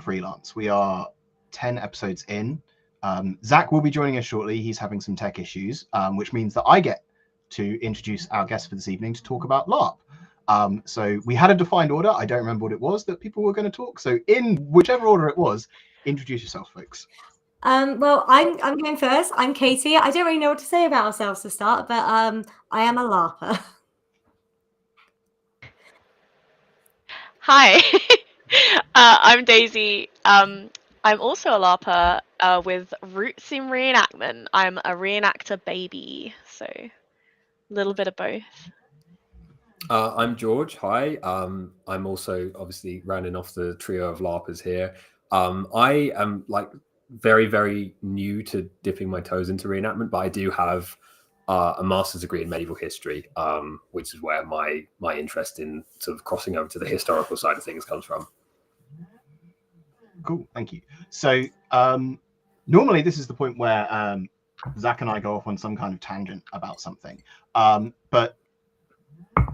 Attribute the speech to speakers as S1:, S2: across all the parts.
S1: Freelance. We are 10 episodes in. Zach will be joining us shortly. He's having some tech issues, which means that I get to introduce our guest for this evening to talk about LARP. So we had a defined order. I don't remember what it was that people were going to talk. So in whichever order it was, introduce yourself, folks.
S2: Well, I'm going first. I'm Katie. I don't really know what to say about ourselves to start, but I am a LARPer.
S3: Hi, I'm Daisy. I'm also a LARPer with roots in reenactment. I'm a reenactor baby, so a little bit of both.
S4: I'm George. Hi. I'm also obviously rounding off the trio of LARPers here. I am very, very new to dipping my toes into reenactment, but I do have a master's degree in medieval history, which is where my interest in sort of crossing over to the historical side of things comes from.
S1: Cool, thank you. So normally this is the point where Zach and I go off on some kind of tangent about something, but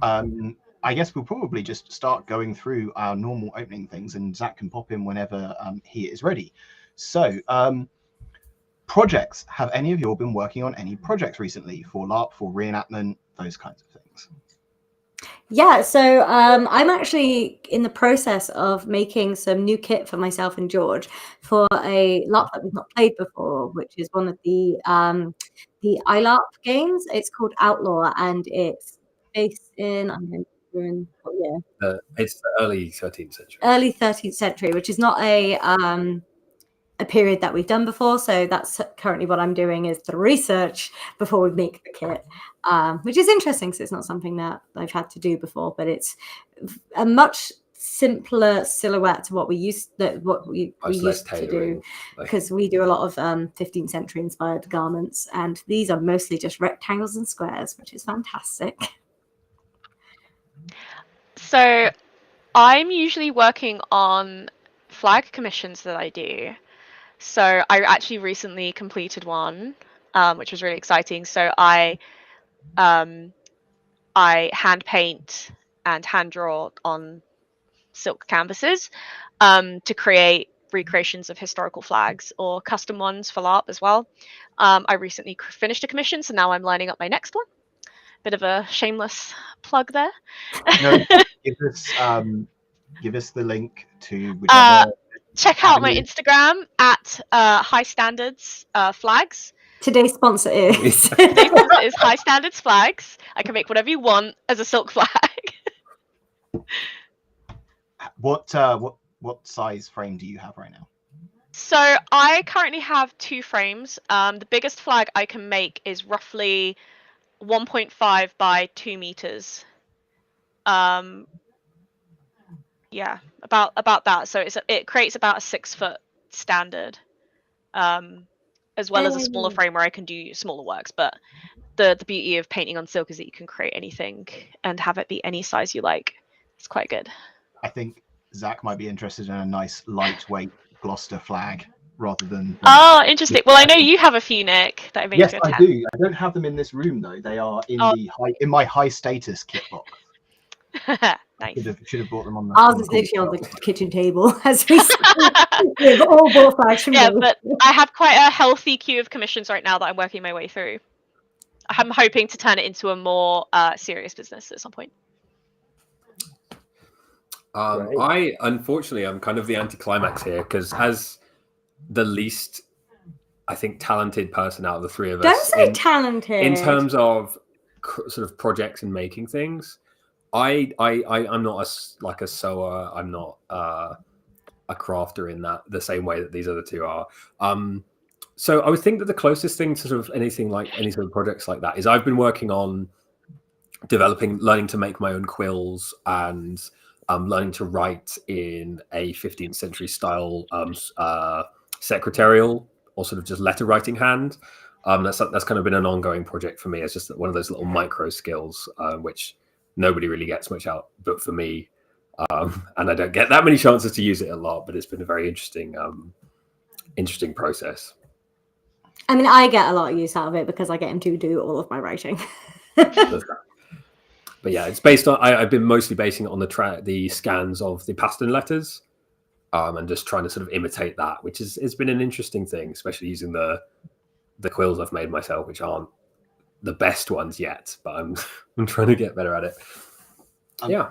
S1: I guess we'll probably just start going through our normal opening things, and Zach can pop in whenever he is ready. So projects. Have any of you all been working on any projects recently for LARP, for reenactment, those kinds of things?
S2: Yeah, so I'm actually in the process of making some new kit for myself and George for a LARP that we've not played before, which is one of the iLARP games. It's called Outlaw, and it's based in
S4: It's the early 13th century.
S2: Early 13th century, which is not a period that we've done before. So that's currently what I'm doing, is the research before we make the kit, which is interesting because it's not something that I've had to do before, but it's a much simpler silhouette to what we used to do, because we do a lot of 15th century inspired garments, and these are mostly just rectangles and squares, which is fantastic.
S3: So I'm usually working on flag commissions that I do. So I actually recently completed one, which was really exciting. So I hand paint and hand draw on silk canvases to create recreations of historical flags or custom ones for LARP as well. I recently finished a commission, so now I'm lining up my next one. Bit of a shameless plug there.
S1: No, give us the link to whichever.
S3: Check out my Instagram at High Standards Flags.
S2: Today's sponsor is
S3: High Standards Flags. I can make whatever you want as a silk flag.
S1: What size frame do you have right now?
S3: So I currently have 2 frames. The biggest flag I can make is roughly 1.5 by 2 meters. Yeah, about that. So it creates about a 6-foot standard, as well as a smaller frame where I can do smaller works. But the beauty of painting on silk is that you can create anything and have it be any size you like. It's quite good.
S1: I think Zach might be interested in a nice lightweight Gloucester flag rather than.
S3: Oh, interesting. Well, I know you have a few, Nick, that I made.
S1: Yes, I do. I don't have them in this room though. They are in my high status kit box.
S3: Nice.
S1: Should have brought them on the.
S2: Ours is literally on the kitchen table as we with all bought flags from
S3: Yeah, but I have quite a healthy queue of commissions right now that I'm working my way through. I'm hoping to turn it into a more serious business at some point.
S4: I unfortunately I'm kind of the anticlimax here, because as the least, I think, talented person out of the three of us.
S2: Don't say talented.
S4: In terms of sort of projects and making things, I'm not a sewer. I'm not a crafter in that the same way that these other two are. So I would think that the closest thing to sort of anything like any sort of projects like that is I've been working on learning to make my own quills and learning to write in a 15th century style secretarial or sort of just letter writing hand. That's kind of been an ongoing project for me. It's just one of those little micro skills, which nobody really gets much out, but for me, and I don't get that many chances to use it a lot, but it's been a very interesting process.
S2: I mean, I get a lot of use out of it because I get him to do all of my writing.
S4: But yeah, it's based on. I've been mostly basing it on the scans of the Paston letters, and just trying to sort of imitate that, which it's been an interesting thing, especially using the quills I've made myself, which aren't the best ones yet, but I'm trying to get better at it. Yeah.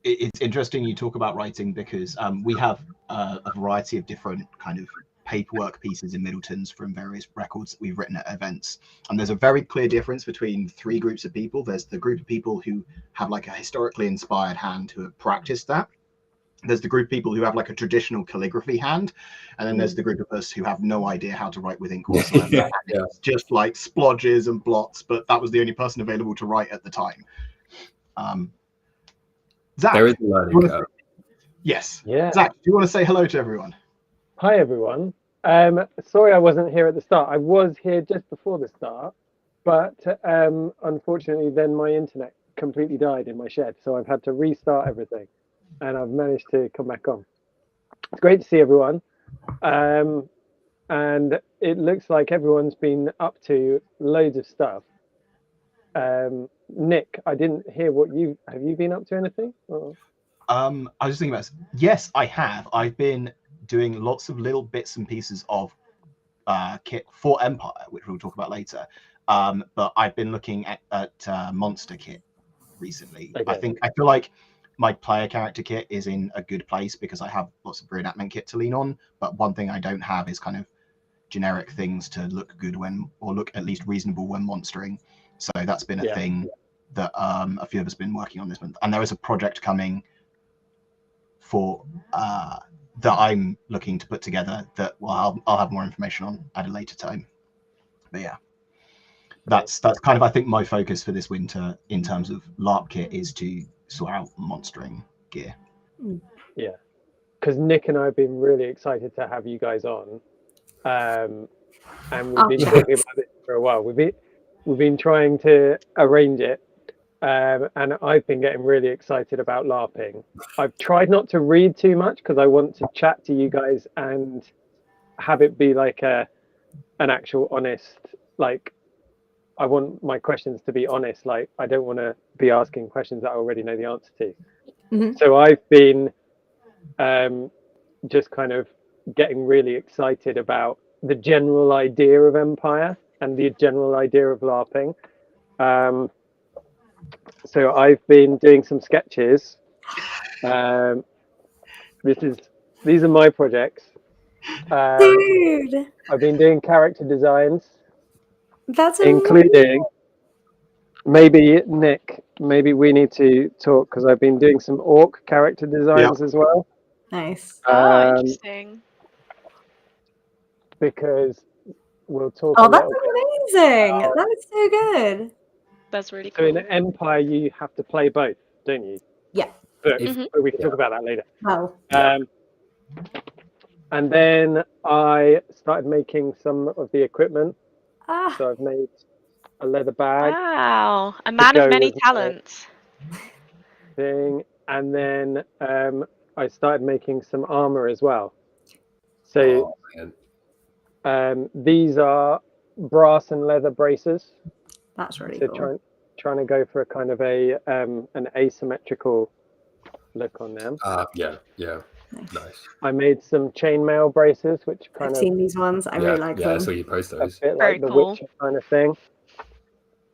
S1: It's interesting you talk about writing, because we have a variety of different kind of paperwork pieces in Middleton's from various records that we've written at events. And there's a very clear difference between three groups of people. There's the group of people who have like a historically inspired hand who have practiced that. There's the group of people who have like a traditional calligraphy hand. And then there's the group of us who have no idea how to write with ink whatsoever.
S4: Yeah.
S1: It's just like splodges and blots, but that was the only person available to write at the time. Zach,
S4: There is a learning curve.
S1: yes.
S5: Yeah.
S1: Zach, do you want to say hello to everyone?
S5: Hi, everyone. Sorry I wasn't here at the start. I was here just before the start, but unfortunately then my internet completely died in my shed, so I've had to restart everything, and I've managed to come back on. It's great to see everyone, and it looks like everyone's been up to loads of stuff. Nick, I didn't hear have you been up to anything? Or?
S1: I was just thinking about this. Yes, I have. I've been doing lots of little bits and pieces of kit for Empire, which we'll talk about later. But I've been looking at monster kit recently.
S5: Okay.
S1: I feel like my player character kit is in a good place because I have lots of reenactment kit to lean on. But one thing I don't have is kind of generic things to look good or look at least reasonable when monstering. So that's been a thing that a few of us have been working on this month. And there is a project coming for that I'm looking to put together that I'll have more information on at a later time. But yeah, that's kind of, I think, my focus for this winter in terms of LARP kit is to sort out monstering gear.
S5: Yeah, because Nick and I have been really excited to have you guys on, and we've been talking about it for a while. We've been trying to arrange it, and I've been getting really excited about LARPing. I've tried not to read too much because I want to chat to you guys and have it be like an actual honest, like, I want my questions to be honest. Like, I don't want to be asking questions that I already know the answer to. Mm-hmm. So I've been just kind of getting really excited about the general idea of Empire and the general idea of LARPing. So I've been doing some sketches. These are my projects.
S2: Dude,
S5: I've been doing character designs.
S2: That's
S5: including maybe Nick. Maybe we need to talk because I've been doing some orc character designs as well.
S2: Nice.
S3: Interesting.
S5: Because we'll talk.
S2: Oh, that's amazing! That is so good.
S3: That's really cool.
S5: So in Empire, you have to play both, don't you?
S2: Yeah.
S5: But we can talk about that later.
S2: Well.
S5: And then I started making some of the equipment. So I've made a leather bag.
S3: Wow, a man of many talents.
S5: Thing, and then I started making some armor as well. So these are brass and leather braces.
S2: That's really
S5: cool. So trying to go for a kind of an asymmetrical look on them.
S4: Yeah. Nice.
S5: I made some chainmail braces, which
S2: I've seen these ones. I really like them.
S4: Yeah, I saw you post those.
S5: A bit like the Witcher kind of thing.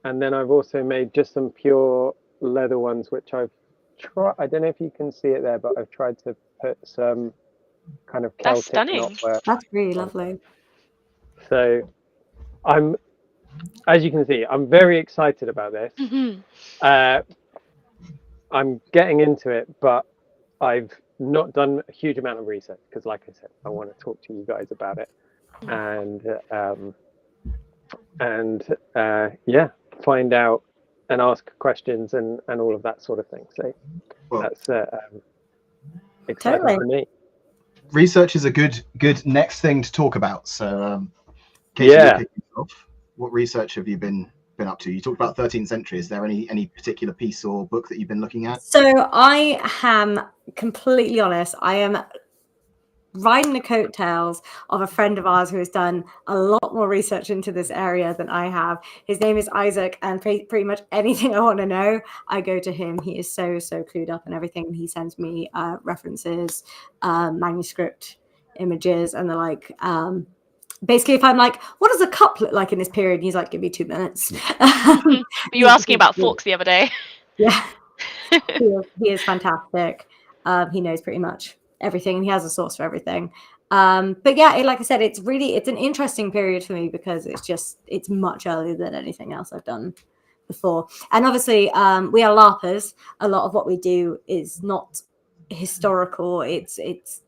S5: And then I've also made just some pure leather ones, which I've tried. I don't know if you can see it there, but I've tried to put some kind of Celtic knotwork.
S2: That's really lovely.
S5: So as you can see, I'm very excited about this. I'm getting into it, but I've not done a huge amount of research because, like I said, I want to talk to you guys about it and find out and ask questions and all of that sort of thing. So that's exciting for me.
S1: Research is a good next thing to talk about. So, what research have you been up to? You talked about 13th century. Is there any particular piece or book that you've been looking at?
S2: So I am completely honest. I am riding the coattails of a friend of ours who has done a lot more research into this area than I have. His name is Isaac, and pretty much anything I want to know, I go to him. He is so clued up and everything. He sends me references, manuscript images, and the like. Basically, if I'm like, what does a cup look like in this period? And he's like, give me 2 minutes.
S3: You were asking about forks the other day.
S2: Yeah. He is fantastic. He knows pretty much everything. He has a source for everything. But yeah, like I said, it's an interesting period for me because it's much earlier than anything else I've done before. And obviously, we are LARPers. A lot of what we do is not historical. It's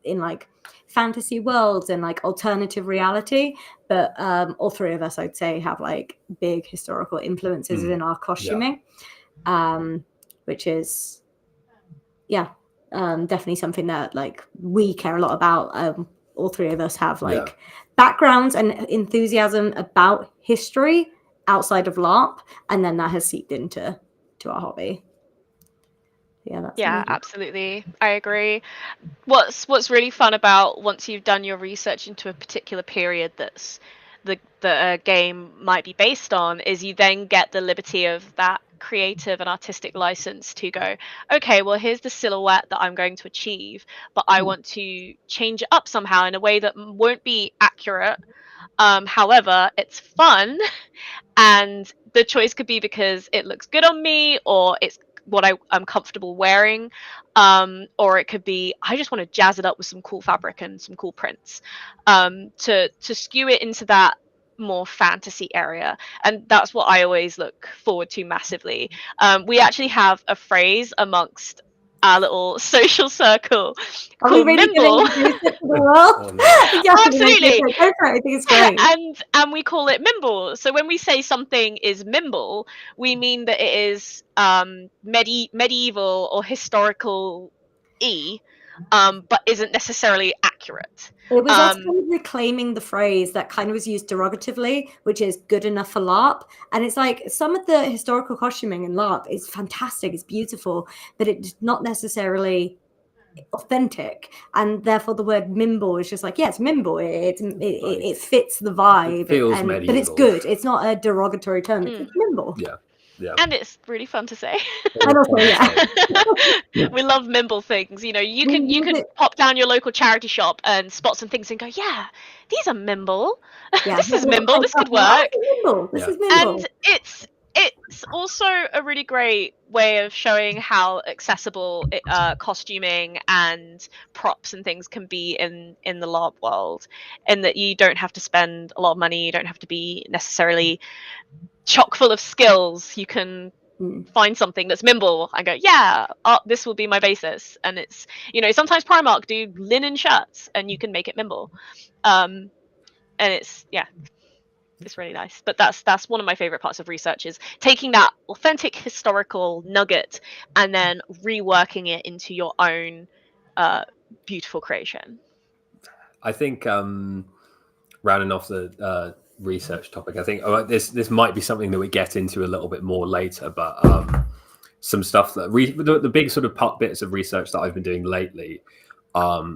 S2: in like fantasy worlds and like alternative reality. But all three of us, I'd say, have like big historical influences in our costuming. Which is, definitely something that like we care a lot about. All three of us have like backgrounds and enthusiasm about history outside of LARP, and then that has seeped into our hobby. That's
S3: amazing. Absolutely, I agree. What's really fun about once you've done your research into a particular period that's the game might be based on is you then get the liberty of that creative and artistic license to go, okay, well, here's the silhouette that I'm going to achieve, but I want to change it up somehow in a way that won't be accurate. However, it's fun, and the choice could be because it looks good on me, or it's what I'm comfortable wearing, or it could be I just want to jazz it up with some cool fabric and some cool prints, to skew it into that more fantasy area. And that's what I always look forward to massively. We actually have a phrase amongst our little social circle called Mimble. Absolutely.
S2: I think it's great.
S3: And we call it Mimble. So when we say something is Mimble, we mean that it is medieval or historical but isn't necessarily accurate.
S2: It was us kind of reclaiming the phrase that kind of was used derogatively, which is good enough for LARP. And it's like some of the historical costuming in LARP is fantastic, it's beautiful, but it's not necessarily authentic. And therefore the word Mimble is just like, it's Mimble. It fits the vibe.
S4: It feels medieval.
S2: But it's good. It's not a derogatory term. It's Mimble.
S4: Yeah.
S3: And it's really fun to say.
S2: And also,
S3: we love Mimble things. You know, you can pop down your local charity shop and spot some things and go, yeah, these are Mimble. This is Mimble. This could work.
S2: This is Mimble.
S3: And it's also a really great way of showing how accessible costuming and props and things can be in the LARP world, and that you don't have to spend a lot of money. You don't have to be necessarily chock full of skills. You can find something that's Mimble and go, this will be my basis. And it's, sometimes Primark do linen shirts and you can make it Mimble. And it's really nice. But that's one of my favorite parts of research, is taking that authentic historical nugget and then reworking it into your own beautiful creation.
S4: I think rounding off the research topic, I think this might be something that we get into a little bit more later, but some stuff that the big sort of bits of research that I've been doing lately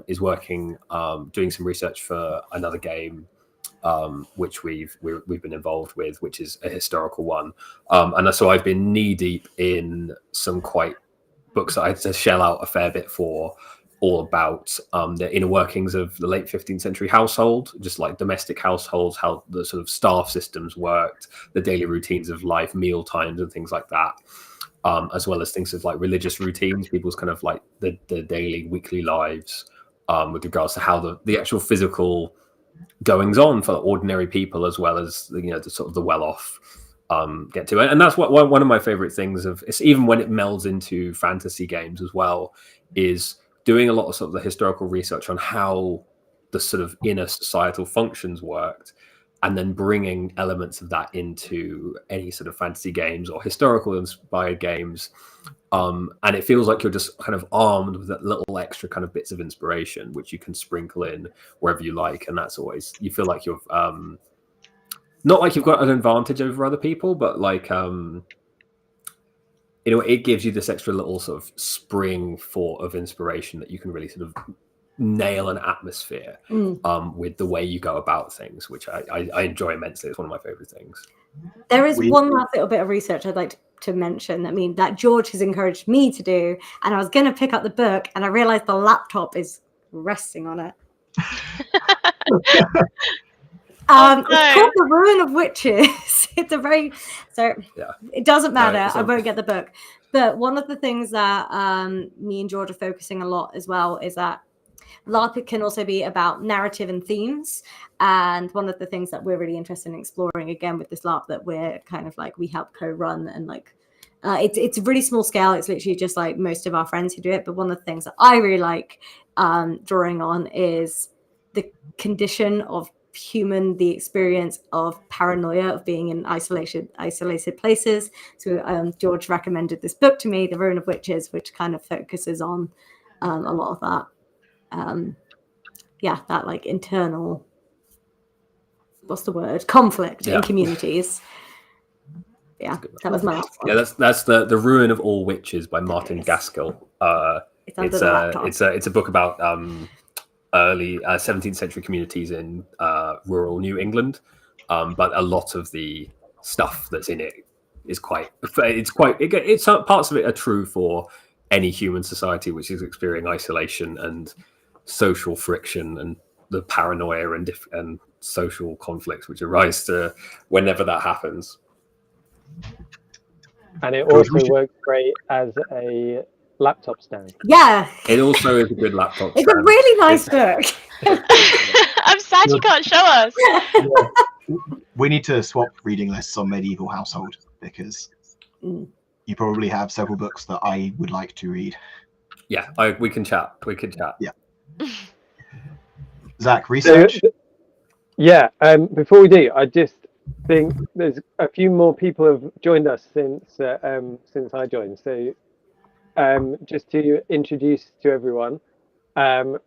S4: is doing some research for another game which we've been involved with, which is a historical one, and so I've been knee deep in some quite books that I had to shell out a fair bit for, all about the inner workings of the late 15th century household, just like domestic households, how the sort of staff systems worked, the daily routines of life, meal times and things like that, as well as things of like religious routines, people's kind of like the daily, weekly lives, with regards to how the actual physical goings on for ordinary people, as well as the sort of the well-off get to. And that's what one of my favorite things of it's, even when it melds into fantasy games as well, is doing a lot of sort of the historical research on how the sort of inner societal functions worked, and then bringing elements of that into any sort of fantasy games or historical inspired games. And it feels like you're just kind of armed with that little extra kind of bits of inspiration, which you can sprinkle in wherever you like. And that's always, you feel like you've, not like you've got an advantage over other people, but like, it gives you this extra little sort of spring of inspiration that you can really sort of nail an atmosphere with the way you go about things, which I enjoy immensely. It's one of my favorite things.
S2: There is one last little bit of research I'd like to mention. I mean, that George has encouraged me to do, and I was going to pick up the book, and I realized the laptop is resting on it. It's called The Ruin of Witches. It's a very it doesn't matter. I won't get the book. But one of the things that me and George are focusing a lot as well is that LARP can also be about narrative and themes. And one of the things that we're really interested in exploring again with this LARP that we're kind of like, we help co-run, and like it's a really small scale. It's literally just like most of our friends who do it. But one of the things that I really like drawing on is the condition of the experience of paranoia, of being in isolated places. So George recommended this book to me, The Ruin of Witches, which kind of focuses on a lot of that that like internal, what's the word, conflict in communities. That was my last one.
S4: That's the Ruin of All Witches by Martin Gaskell. It's a book about early 17th century communities in rural New England, but a lot of the stuff that's in it is it's parts of it are true for any human society which is experiencing isolation and social friction and the paranoia and social conflicts which arise to whenever that happens.
S5: And it also works great as a laptop stand.
S2: Yeah,
S4: it also is a good laptop
S2: it's
S4: stand.
S2: A really nice book.
S3: I'm sad you can't show us.
S1: We need to swap reading lists on Medieval Household, because you probably have several books that I would like to read.
S4: Yeah, we can chat.
S1: Yeah. Zach, research?
S5: Before we do, I just think there's a few more people have joined us since I joined. So just to introduce to everyone,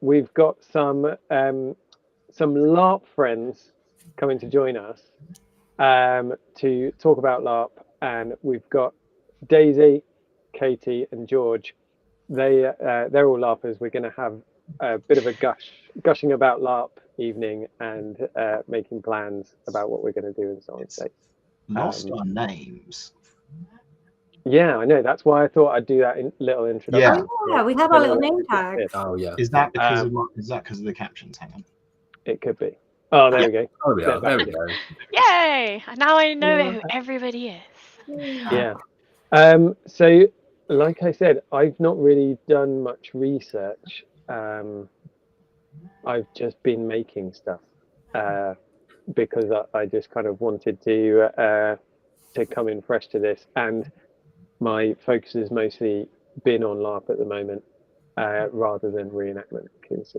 S5: we've got some LARP friends coming to join us to talk about LARP, and we've got Daisy, Katie, and George. They're all LARPers. We're going to have a bit of a gushing about LARP evening and making plans about what we're going to do and so on. So
S1: lost our names.
S5: Yeah, I know. That's why I thought I'd do that little introduction.
S2: Yeah, we have our little name tag.
S4: Oh yeah.
S1: Is that because of the captions? Hang on.
S5: It could be. Oh, there we go.
S4: Oh yeah, there we go.
S3: Yay! Now I know who everybody is.
S5: Yeah. So, like I said, I've not really done much research. I've just been making stuff because I just kind of wanted to come in fresh to this, and my focus has mostly been on LARP at the moment rather than reenactment, because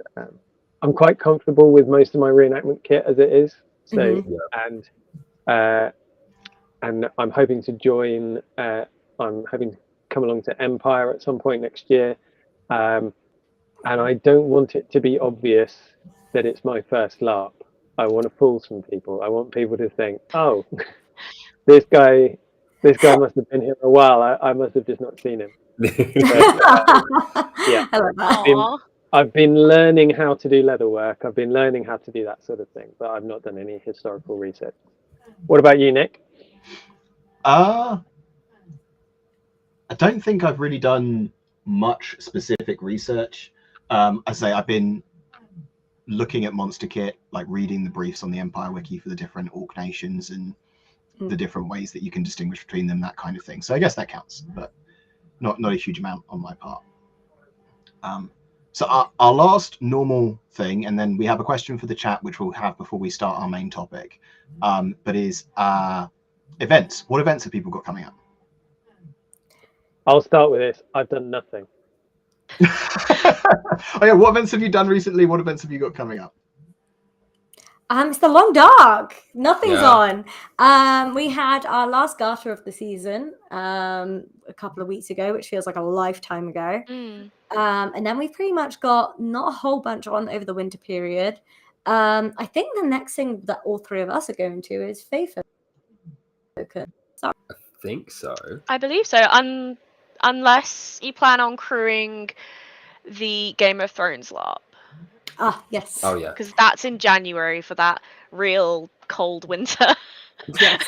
S5: I'm quite comfortable with most of my reenactment kit as it is. So and I'm hoping to join. I'm hoping to come along to Empire at some point next year, and I don't want it to be obvious that it's my first LARP. I want to fool some people. I want people to think, oh, this guy must have been here a while. I must have just not seen him. But,
S2: I love that.
S5: I've been learning how to do leatherwork. I've been learning how to do that sort of thing, but I've not done any historical research. What about you, Nick?
S1: I don't think I've really done much specific research. I say I've been looking at Monster Kit, like reading the briefs on the Empire Wiki for the different Orc nations and the different ways that you can distinguish between them, that kind of thing. So I guess that counts, but not a huge amount on my part. So our last normal thing, and then we have a question for the chat, which we'll have before we start our main topic, but is events. What events have people got coming up?
S5: I'll start with this. I've done nothing.
S1: Oh yeah, what events have you done recently? What events have you got coming up?
S2: It's the Long Dark. Nothing's on. We had our last garter of the season a couple of weeks ago, which feels like a lifetime ago. And then we've pretty much got not a whole bunch on over the winter period. I think the next thing that all three of us are going to is Faith.
S4: I think so.
S3: I believe so. Unless you plan on crewing the Game of Thrones LARP.
S2: Ah, yes.
S4: Oh yeah.
S3: because that's in January for that real cold winter
S2: Yes.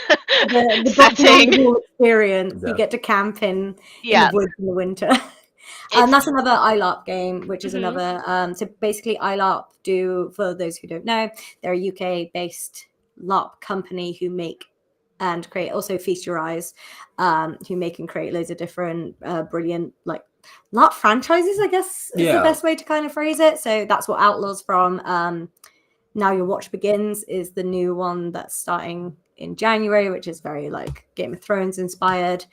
S2: The
S3: setting.
S2: beyond experience.
S4: Yeah.
S2: You get to camp in
S3: Yeah.
S2: the woods in the winter.
S3: It's-
S2: And that's another iLARP game, which is
S3: Mhm.
S2: another. So basically, iLARP do, for those who don't know, they're a UK-based LARP company who make and create, also Feast Your Eyes, who make and create loads of different brilliant like LARP franchises, I guess is the best way to kind of phrase it. So that's what Outlaws from. Now Your Watch Begins is the new one that's starting in January, which is very like Game of Thrones inspired.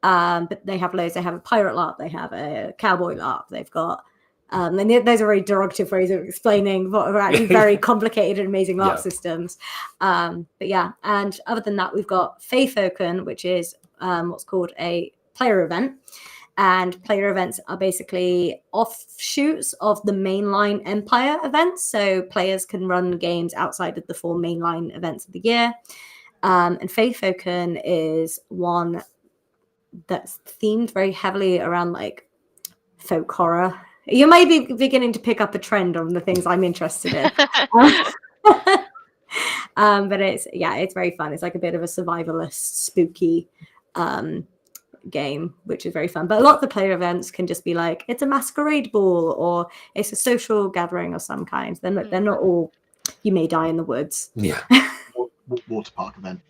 S2: But they have loads. They have a pirate LARP. They have a cowboy LARP. They've got, and those are very derogative ways of explaining what are actually very complicated and amazing LARP systems. But yeah, and other than that, we've got Feyfoken, which is what's called a player event. And player events are basically offshoots of the mainline Empire events. So players can run games outside of the 4 mainline events of the year. And Feyfoken is one that's themed very heavily around like folk horror. You may be beginning to pick up a trend on the things I'm interested in. But it's very fun. It's like a bit of a survivalist, spooky game, which is very fun. But a lot of the player events can just be like, it's a masquerade ball or it's a social gathering of some kind. They're not all, you may die in the woods.
S4: Yeah.
S1: Water park event.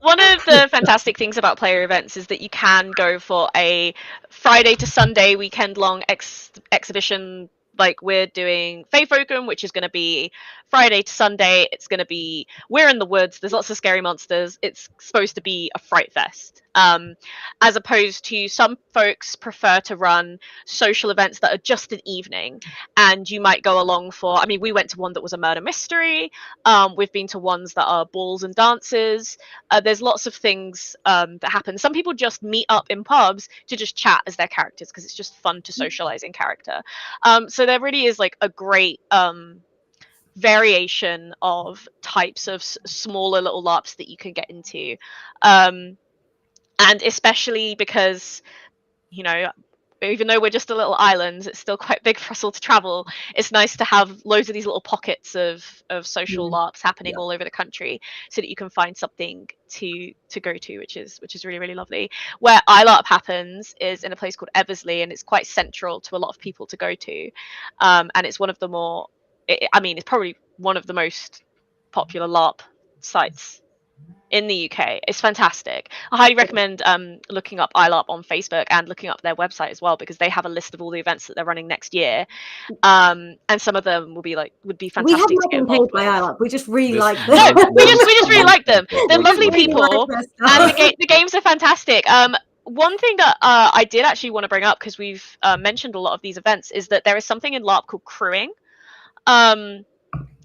S3: One of the fantastic things about player events is that you can go for a Friday to Sunday weekend long exhibition. Like we're doing Feyfoken, which is going to be Friday to Sunday. It's going to be, we're in the woods. There's lots of scary monsters. It's supposed to be a fright fest. As opposed to some folks prefer to run social events that are just an evening. And you might go along for, I mean, we went to one that was a murder mystery. We've been to ones that are balls and dances. There's lots of things that happen. Some people just meet up in pubs to just chat as their characters because it's just fun to socialize in character. So there really is like a great variation of types of smaller little LARPs that you can get into. And especially because, you know, even though we're just a little island, it's still quite big for us all to travel. It's nice to have loads of these little pockets of social LARPs happening all over the country so that you can find something to go to, which is really, really lovely. Where iLARP happens is in a place called Eversley, and it's quite central to a lot of people to go to. And it's one of the more, it's probably one of the most popular LARP sites in the UK. It's fantastic. I highly recommend looking up iLARP on Facebook and looking up their website as well, because they have a list of all the events that they're running next year. And some of them would be fantastic.
S2: We have
S3: to
S2: not
S3: get
S2: been paid
S3: involved
S2: by
S3: with.
S2: iLARP. We just really like them.
S3: No, we just really like them. They're lovely people,
S2: like
S3: and the games are fantastic. One thing that I did actually want to bring up, because we've mentioned a lot of these events, is that there is something in LARP called crewing.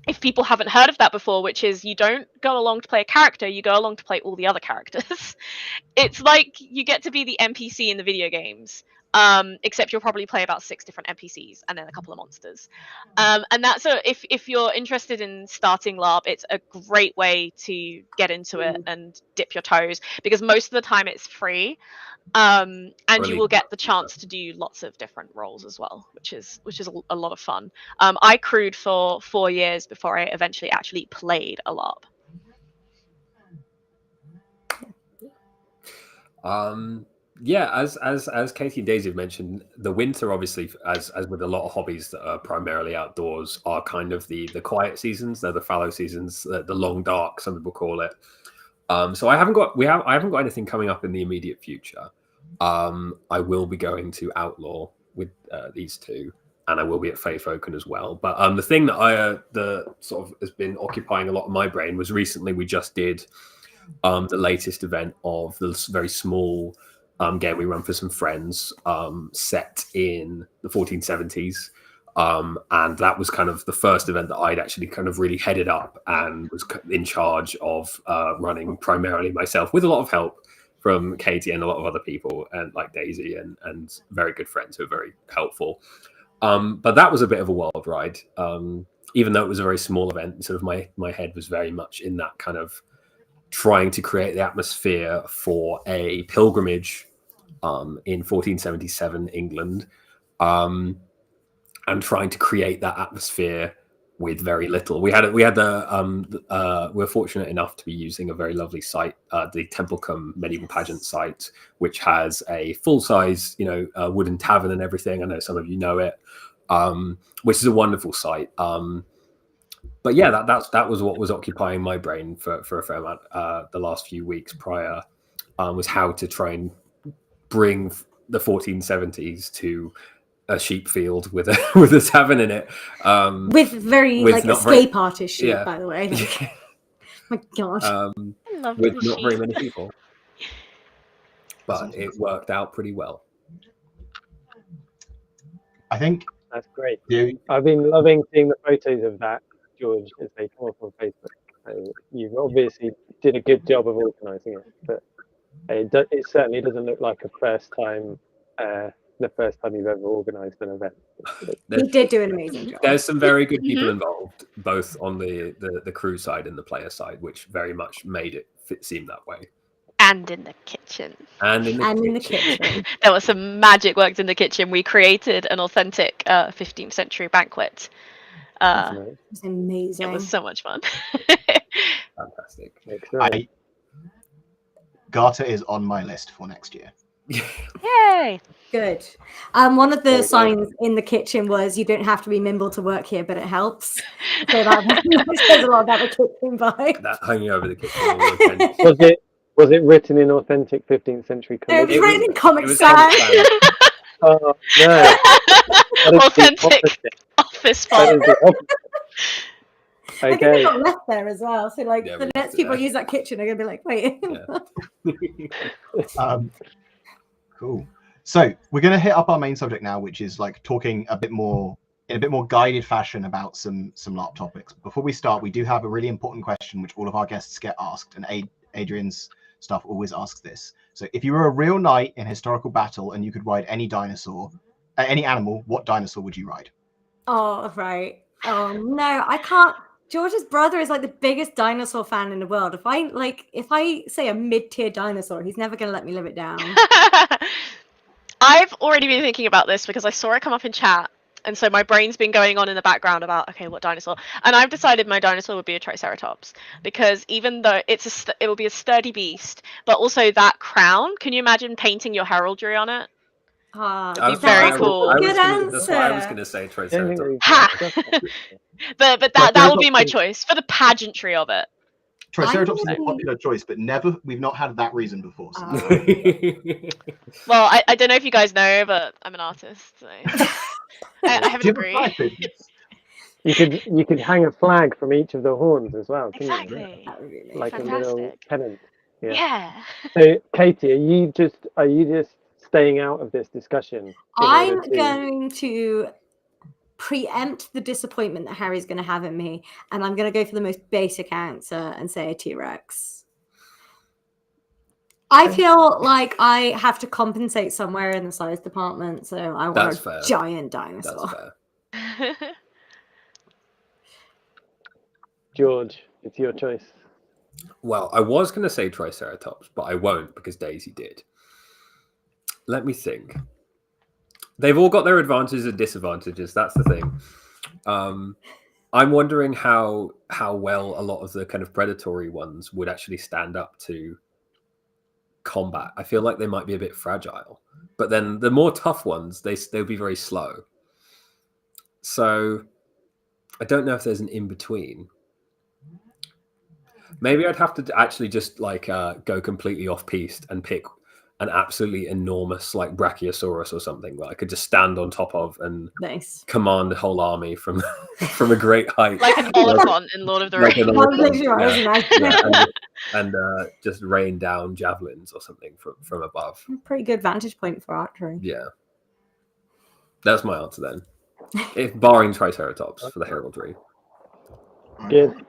S3: If people haven't heard of that before, which is you don't go along to play a character, you go along to play all the other characters. It's like you get to be the NPC in the video games, except you'll probably play about 6 different NPCs and then a couple of monsters. And that's if you're interested in starting LARP, it's a great way to get into it and dip your toes, because most of the time it's free. And you will get the chance to do lots of different roles as well, which is a lot of fun. I crewed for 4 years before I eventually actually played a LARP.
S4: Yeah, as Katie and Daisy have mentioned, the winter, obviously, as with a lot of hobbies that are primarily outdoors, are kind of the quiet seasons. They're the fallow seasons, the long dark, some people call it. So I haven't got anything coming up in the immediate future. I will be going to Outlaw with these two, and I will be at Feyfoken as well. But the thing that the sort of has been occupying a lot of my brain was recently we just did the latest event of the very small game we run for some friends, set in the 1470s. And that was kind of the first event that I'd actually kind of really headed up and was in charge of running primarily myself, with a lot of help from Katie and a lot of other people, and like Daisy and very good friends who are very helpful. But that was a bit of a wild ride. Even though it was a very small event, sort of my head was very much in that kind of trying to create the atmosphere for a pilgrimage in 1477 England, and trying to create that atmosphere with very little. We're fortunate enough to be using a very lovely site, the Templecombe medieval pageant site, which has a full-size, wooden tavern and everything. I know some of you know it, which is a wonderful site. But yeah, that was what was occupying my brain for a fair amount the last few weeks prior, was how to try and bring the 1470s to a sheep field with a tavern in it,
S2: with very
S4: with
S2: like
S4: not
S2: escape artist sheep,
S4: yeah.
S2: by the way. Like, my gosh.
S3: I love
S4: with
S3: little
S4: not very
S3: sheep.
S4: many people, but it worked out pretty well.
S1: I think
S5: That's great.
S1: you,
S5: I've been loving seeing the photos of that, George, as they come up on Facebook. So you've obviously did a good job of organising it, but it certainly doesn't look like the first time you've ever organised an event.
S2: He did do an amazing job.
S4: There's some very good people involved, both on the crew side and the player side, which very much made it seem that way.
S3: And in the kitchen.
S4: And in the
S2: kitchen.
S3: There was some magic worked in the kitchen. We created an authentic 15th century banquet.
S2: It was amazing.
S3: It was so much fun.
S4: Fantastic.
S1: Garter is on my list for next year.
S3: Yay!
S2: Good. One of the signs in the kitchen was "You don't have to be nimble to work here, but it helps." So that says a lot about the kitchen vibe.
S4: That hanging over the kitchen.
S5: Was it written in authentic 15th century
S2: It was
S5: colours?
S2: written in Comic
S4: Sans.
S2: Sans.
S5: Oh no!
S3: Authentic office font.
S2: I think
S5: Okay.
S2: it got left there as well. So like
S4: Yeah,
S2: the
S4: we
S2: next
S4: left it
S2: people
S4: there.
S2: use that kitchen are gonna be like, wait.
S4: Yeah.
S1: Cool. So we're going to hit up our main subject now, which is like talking in a bit more guided fashion about some LARP topics. Before we start, we do have a really important question which all of our guests get asked, and Adrian's stuff always asks this. So if you were a real knight in historical battle and you could ride any dinosaur, any animal, what dinosaur would you ride?
S2: Oh right. Oh no, I can't. George's brother is like the biggest dinosaur fan in the world. If I say a mid-tier dinosaur, he's never gonna let me live it down.
S3: I've already been thinking about this because I saw it come up in chat, and so my brain's been going on in the background about, okay, what dinosaur? And I've decided my dinosaur would be a Triceratops, because even though it will be a sturdy beast, but also that crown. Can you imagine painting your heraldry on it?
S2: It'd
S3: be very cool.
S2: Good
S4: That's what I was
S2: answer.
S4: going to say, Triceratops.
S3: Ha! But that would be my choice for the pageantry of it.
S1: Triceratops is a popular choice, but we've not had that reason before. So.
S3: Well, I don't know if you guys know, but I'm an artist, so I have a degree.
S5: You could hang a flag from each of the horns as well, couldn't
S3: Exactly.
S5: you? Like a little pennant.
S3: Yeah.
S5: So, Katie, are you just staying out of this discussion?
S2: I'm going to preempt the disappointment that Harry's going to have in me, and I'm going to go for the most basic answer and say a T-Rex. I feel like I have to compensate somewhere in the size department, so I want a giant dinosaur.
S4: That's fair.
S5: George, it's your choice.
S4: Well, I was going to say Triceratops, but I won't because Daisy did. Let me think. They've all got their advantages and disadvantages. That's the thing. I'm wondering how well a lot of the kind of predatory ones would actually stand up to combat. I feel like they might be a bit fragile, but then the more tough ones, they'll be very slow. So I don't know if there's an in between. Maybe I'd have to actually just like go completely off piste and pick an absolutely enormous like Brachiosaurus or something that I could just stand on top of and command the whole army from a great height,
S3: like an Olipon in Lord of the
S2: Rings.
S4: And just rain down javelins or something from above.
S2: Pretty good vantage point for archery.
S4: Yeah, that's my answer then. If barring Triceratops for the heraldry.
S5: Good.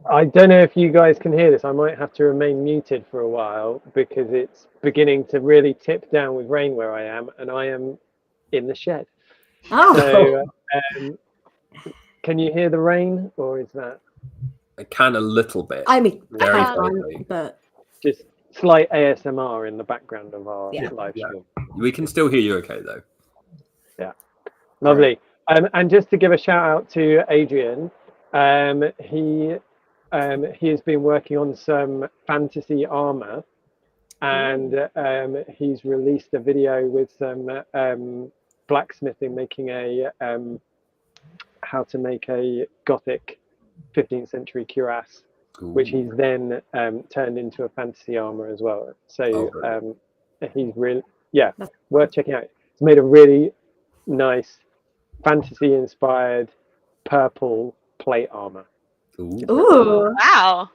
S5: I don't know if you guys can hear this. I might have to remain muted for a while because it's beginning to really tip down with rain where I am, and I am in the shed.
S2: Oh.
S5: So, can you hear the rain, or is that?
S4: I can a little bit.
S2: I mean,
S4: very slightly.
S2: but
S5: just slight ASMR in the background of our
S2: Yeah.
S5: live stream.
S4: We can still hear you okay, though.
S5: Lovely. And just to give a shout out to Adrian, he has been working on some fantasy armor, and he's released a video with some blacksmithing, making a how to make a Gothic 15th century cuirass, which he's then turned into a fantasy armor as well. So he's really, worth checking out. He's made a really nice fantasy inspired purple plate armor.
S2: Ooh.
S3: Wow.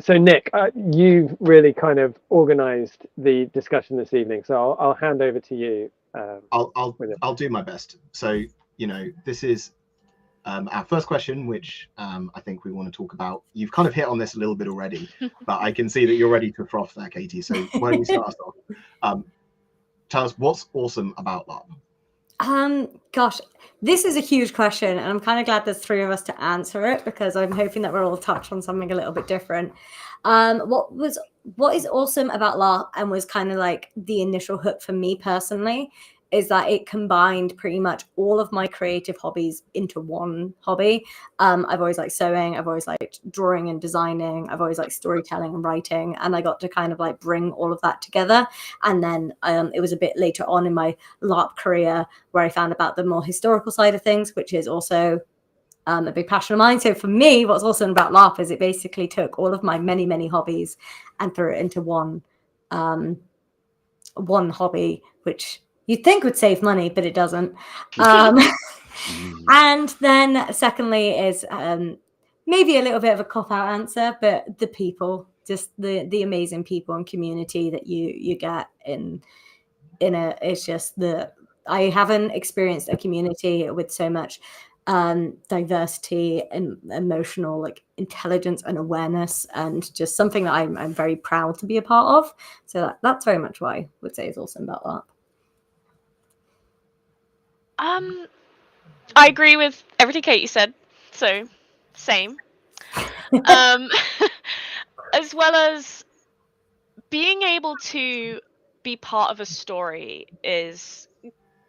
S5: So Nick, you've really kind of organized the discussion this evening, so I'll hand over to you.
S1: I'll do my best. So, you know, this is our first question, which I think we want to talk about. You've kind of hit on this a little bit already, but I can see that you're ready to froth there, Katie. So why don't you start us off? Tell us what's awesome about LARP.
S2: Gosh, this is a huge question, and I'm kind of glad there's three of us to answer it, because I'm hoping that we're all touched on something a little bit different. What is awesome about LARP, and was kind of like the initial hook for me personally, is that it combined pretty much all of my creative hobbies into one hobby. I've always liked sewing, I've always liked drawing and designing, I've always liked storytelling and writing, and I got to kind of like bring all of that together. And then it was a bit later on in my LARP career where I found about the more historical side of things, which is also a big passion of mine. So for me, what's awesome about LARP is it basically took all of my many, many hobbies and threw it into one hobby, which you'd think would save money, but it doesn't. And then secondly is maybe a little bit of a cop-out answer, but the people, just the amazing people and community that you get in it's just I haven't experienced a community with so much diversity and emotional like intelligence and awareness, and just something that I'm very proud to be a part of. So that's very much what I would say is awesome about that.
S3: I agree with everything Katie said, so same. As well as being able to be part of a story is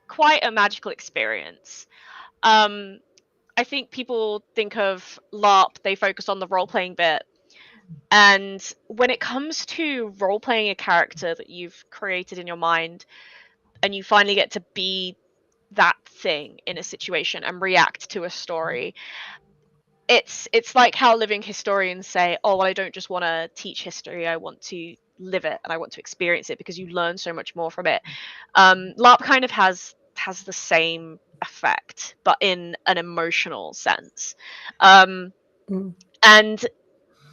S3: quite a magical experience. I think people think of LARP, they focus on the role-playing bit. And when it comes to role-playing a character that you've created in your mind, and you finally get to be that thing in a situation and react to a story, it's like how living historians say, oh, well, I don't just want to teach history, I want to live it and I want to experience it, because you learn so much more from it. LARP kind of has the same effect, but in an emotional sense. And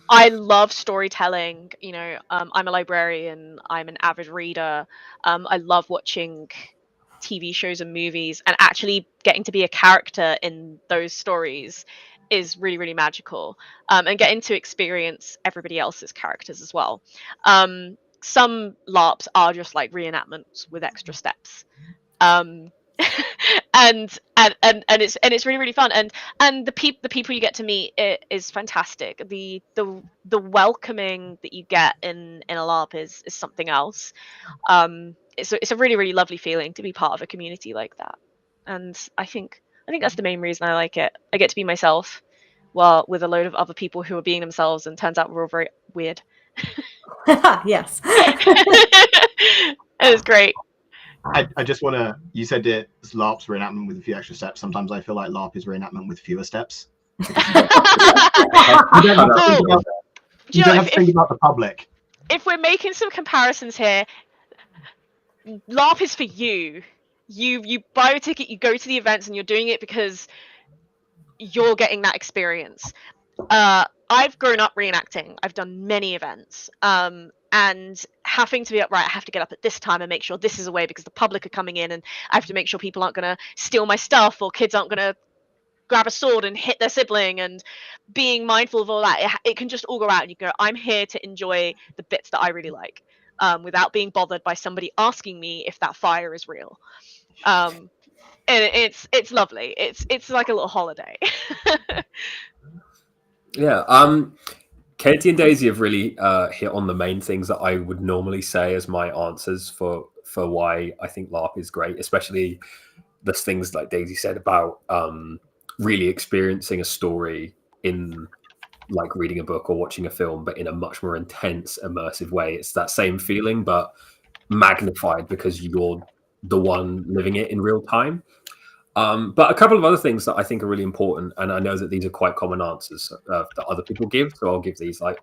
S3: I love storytelling. You know, I'm a librarian, I'm an avid reader. I love watching TV shows and movies, and actually getting to be a character in those stories is really, really magical. And getting to experience everybody else's characters as well. Some LARPs are just like reenactments with extra steps. And it's really, really fun, and the people you get to meet is fantastic. The welcoming that you get in a LARP is something else. It's a really, really lovely feeling to be part of a community like that, and I think that's the main reason I like it. I get to be myself, well, with a load of other people who are being themselves, and turns out we're all very weird.
S2: Yes.
S3: It was great.
S1: I just want to, you said it's LARP's reenactment with a few extra steps. Sometimes I feel like LARP is reenactment with fewer steps. You don't have to think about the public.
S3: If we're making some comparisons here, LARP is for you. You buy a ticket, you go to the events, and you're doing it because you're getting that experience. I've grown up reenacting. I've done many events. And having to be upright, I have to get up at this time and make sure this is away because the public are coming in, and I have to make sure people aren't going to steal my stuff, or kids aren't going to grab a sword and hit their sibling, and being mindful of all that. It can just all go out, and you go, I'm here to enjoy the bits that I really like, without being bothered by somebody asking me if that fire is real. And it's lovely. It's like a little holiday.
S4: Yeah. Katie and Daisy have really hit on the main things that I would normally say as my answers for why I think LARP is great, especially the things like Daisy said about really experiencing a story in like reading a book or watching a film, but in a much more intense, immersive way. It's that same feeling, but magnified because you're the one living it in real time. But a couple of other things that I think are really important, and I know that these are quite common answers that other people give, so I'll give these. Like,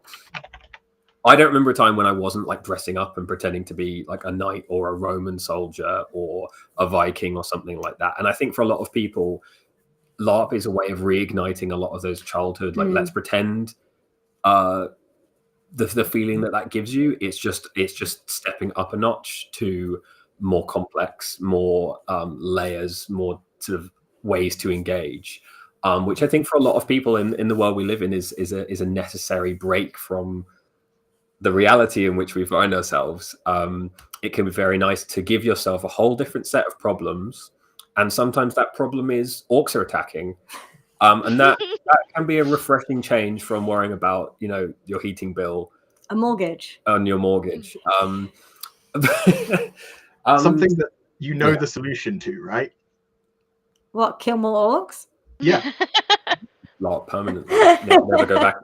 S4: I don't remember a time when I wasn't like dressing up and pretending to be like a knight or a Roman soldier or a Viking or something like that. And I think for a lot of people, LARP is a way of reigniting a lot of those childhood, like, let's pretend the feeling that gives you. It's just stepping up a notch to more complex, more layers, more sort of ways to engage, which I think for a lot of people in the world we live in is a necessary break from the reality in which we find ourselves. It can be very nice to give yourself a whole different set of problems, and sometimes that problem is orcs are attacking, and that can be a refreshing change from worrying about, you know, your heating bill,
S2: a mortgage,
S4: on your mortgage.
S1: Something that you know
S4: yeah.
S1: the solution to, right?
S2: What, kill more orcs?
S1: Yeah.
S4: LARP permanently. Never go back.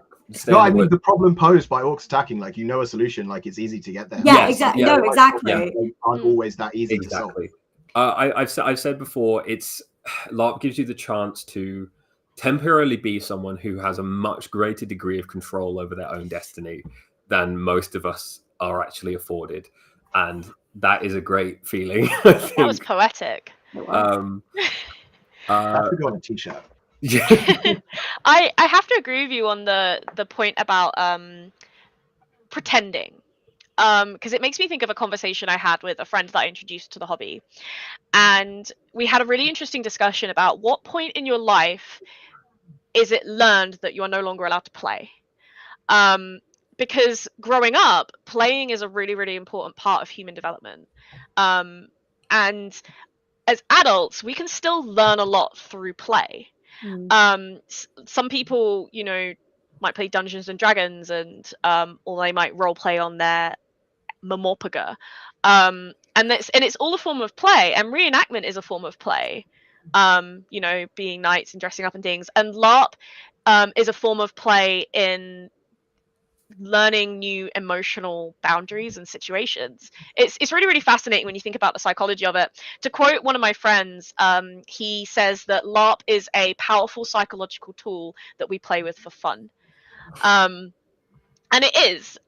S1: No, I mean the problem posed by orcs attacking, like, you know a solution, like it's easy to get there.
S2: Yeah,
S4: Yes,
S2: exactly.
S4: yeah.
S2: No, exactly.
S1: They aren't always that easy to solve.
S4: Exactly. I've said before, it's LARP gives you the chance to temporarily be someone who has a much greater degree of control over their own destiny than most of us are actually afforded, and that is a great feeling. I think.
S3: That was poetic.
S1: That should go on a t-shirt.
S4: Yeah.
S3: I have to agree with you on the point about pretending, because it makes me think of a conversation I had with a friend that I introduced to the hobby, and we had a really interesting discussion about what point in your life is it learned that you are no longer allowed to play. Because growing up, playing is a really, really important part of human development, and as adults, we can still learn a lot through play. Some people, you know, might play Dungeons and Dragons, and or they might role play on their Mamorpaga, and it's all a form of play, and reenactment is a form of play. You know, being knights and dressing up and things, and LARP is a form of play in learning new emotional boundaries and situations. It's really, really fascinating when you think about the psychology of it. To quote one of my friends, he says that LARP is a powerful psychological tool that we play with for fun. And it is.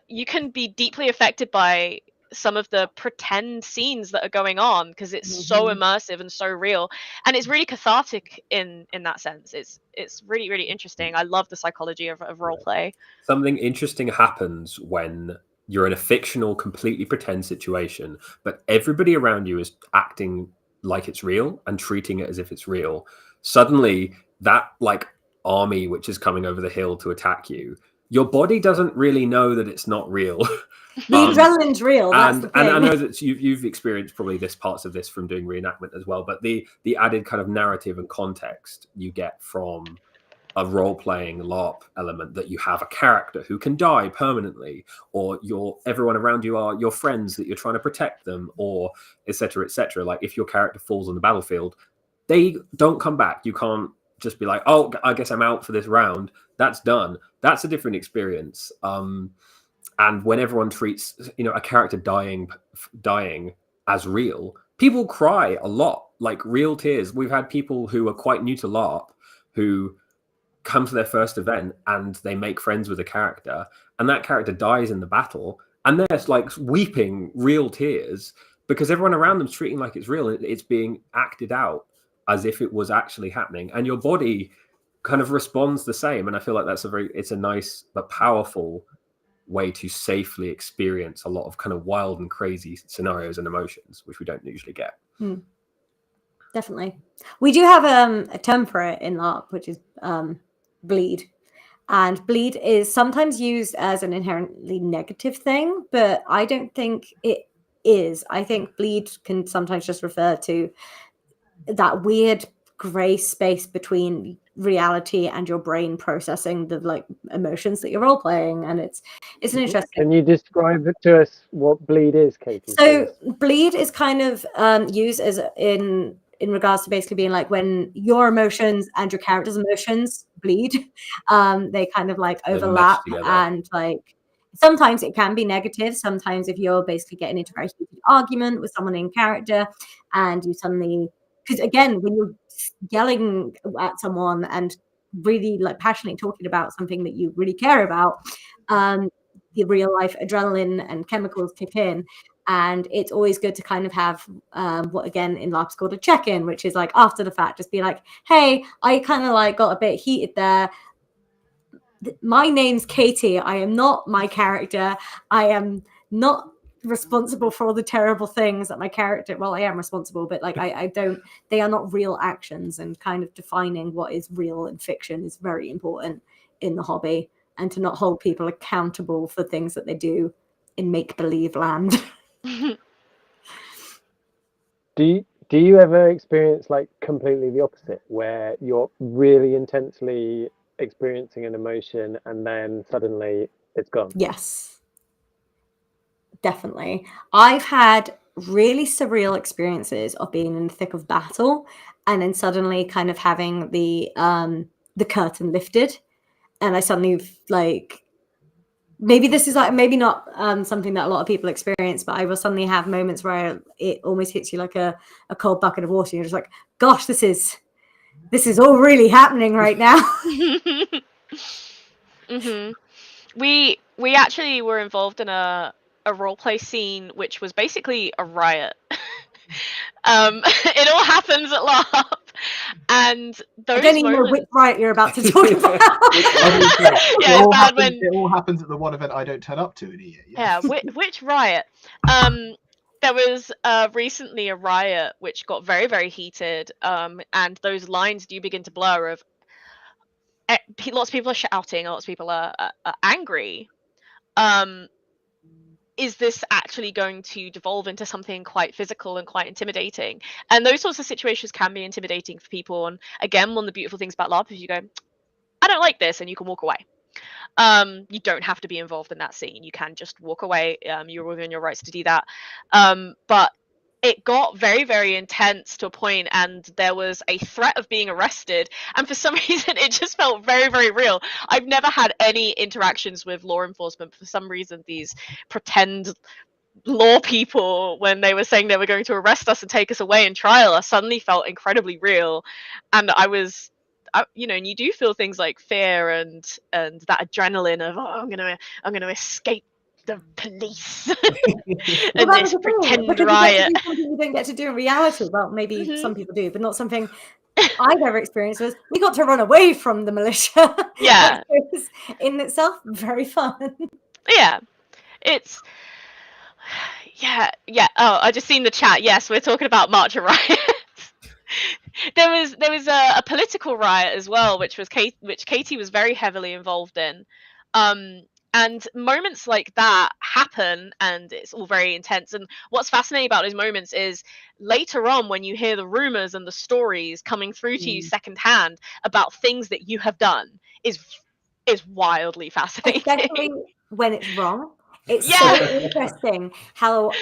S3: You can be deeply affected by some of the pretend scenes that are going on because it's so immersive and so real, and it's really cathartic in that sense. It's really, really interesting. I love the psychology of role play.
S4: Something interesting happens when you're in a fictional, completely pretend situation, but everybody around you is acting like it's real and treating it as if it's real. Suddenly, that like army which is coming over the hill to attack you, your body doesn't really know that it's not real.
S2: The adrenaline's real. That's the thing.
S4: And I know that you've experienced probably parts of this from doing reenactment as well, but the added kind of narrative and context you get from a role-playing LARP element, that you have a character who can die permanently, or everyone around you are your friends that you're trying to protect them, or etc. etc. Like if your character falls on the battlefield, they don't come back. You can't just be like, oh, I guess I'm out for this round. That's done. That's a different experience. And when everyone treats, you know, a character dying as real, people cry a lot, like real tears. We've had people who are quite new to LARP who come to their first event and they make friends with a character, and that character dies in the battle, and they're like weeping real tears because everyone around them's treating like it's real. It's being acted out as if it was actually happening, and your body kind of responds the same. And I feel like it's a nice but powerful way to safely experience a lot of kind of wild and crazy scenarios and emotions, which we don't usually get.
S2: Definitely. We do have a term for it in LARP, which is bleed. And bleed is sometimes used as an inherently negative thing, but I don't think it is. I think bleed can sometimes just refer to that weird gray space between reality and your brain processing the like emotions that you're role playing, and it's an interesting.
S5: Can you describe it to us what bleed is, Katie?
S2: So
S5: please?
S2: bleed is kind of used as in regards to basically being like when your emotions and your character's emotions bleed, they kind of like
S4: They mesh
S2: overlap,
S4: together.
S2: and like sometimes it can be negative. Sometimes if you're basically getting into a very heated argument with someone in character and you suddenly, because again, when you're yelling at someone and really like passionately talking about something that you really care about, the real life adrenaline and chemicals kick in. And it's always good to kind of have what again in LARP is called a check-in, which is like after the fact, just be like, hey, I kind of like got a bit heated there. My name's Katie. I am not my character. I am not responsible for all the terrible things that my character, well, I am responsible, but like I don't, they are not real actions, and kind of defining what is real and fiction is very important in the hobby, and to not hold people accountable for things that they do in make-believe land.
S5: Do you ever experience like completely the opposite, where you're really intensely experiencing an emotion and then suddenly it's gone?
S2: Yes, definitely. I've had really surreal experiences of being in the thick of battle and then suddenly kind of having the curtain lifted, and I suddenly like, maybe this is like maybe not something that a lot of people experience, but I will suddenly have moments where it almost hits you like a cold bucket of water. You're just like, gosh, this is all really happening right now.
S3: Mm-hmm. We actually were involved in a roleplay scene which was basically a riot. It all happens at LARP, and those
S2: I don't even know which
S3: moments.
S2: riot you're about to talk about.
S3: Yeah, it's bad when
S1: it all happens at the one event I don't turn up to in a year.
S3: yeah. Which riot? There was recently a riot which got very, very heated, and those lines do begin to blur of lots of people are shouting, lots of people are angry. Is this actually going to devolve into something quite physical and quite intimidating? And those sorts of situations can be intimidating for people. And again, one of the beautiful things about LARP is you go, I don't like this, and you can walk away. You don't have to be involved in that scene. You can just walk away. You're within your rights to do that. But it got very, very intense to a point, and there was a threat of being arrested. And for some reason, it just felt very, very real. I've never had any interactions with law enforcement. But for some reason, these pretend law people, when they were saying they were going to arrest us and take us away and trial us, suddenly felt incredibly real. And and you do feel things like fear and that adrenaline of, oh, I'm gonna escape the police and this pretend
S2: because
S3: riot.
S2: you get to do something you don't get to do in reality. Well, maybe some people do, but not something I've ever experienced. Was we got to run away from the militia.
S3: Yeah.
S2: Which is in itself very fun.
S3: Yeah, it's yeah. Oh, I just seen the chat. Yes, we're talking about March of Riots. There was a political riot as well, which Katie was very heavily involved in. And moments like that happen, and it's all very intense. And what's fascinating about those moments is later on, when you hear the rumors and the stories coming through to you secondhand about things that you have done, is wildly fascinating.
S2: Especially when it's wrong. It's
S3: Yeah.
S2: so interesting how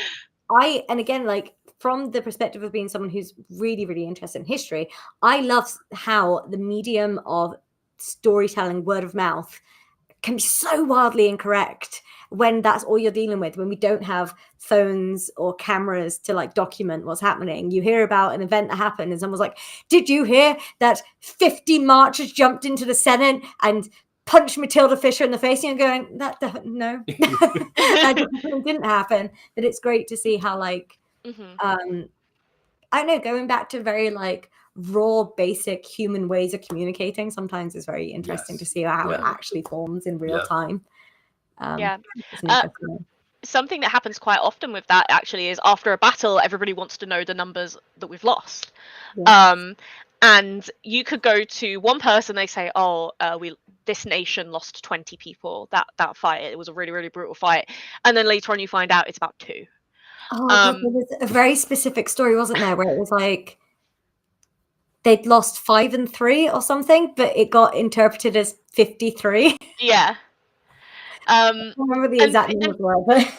S2: and again, like from the perspective of being someone who's really, really interested in history, I love how the medium of storytelling, word of mouth, can be so wildly incorrect when that's all you're dealing with, when we don't have phones or cameras to like document what's happening. You hear about an event that happened and someone's like, did you hear that 50 marchers jumped into the Senate and punched Matilda Fisher in the face? And you're going, no, that definitely didn't happen. But it's great to see how like, I don't know, going back to very like raw, basic human ways of communicating sometimes is very interesting to see how it actually forms in real time.
S3: Something that happens quite often with that actually is after a battle, everybody wants to know the numbers that we've lost. And you could go to one person, they say, oh, this nation lost 20 people that fight. It was a really, really brutal fight. And then later on you find out it's about 2.
S2: Oh, there was a very specific story, wasn't there, where it was like they'd lost 5-3 or something, but it got interpreted as 53.
S3: Yeah.
S2: I don't remember the exact numbers were, but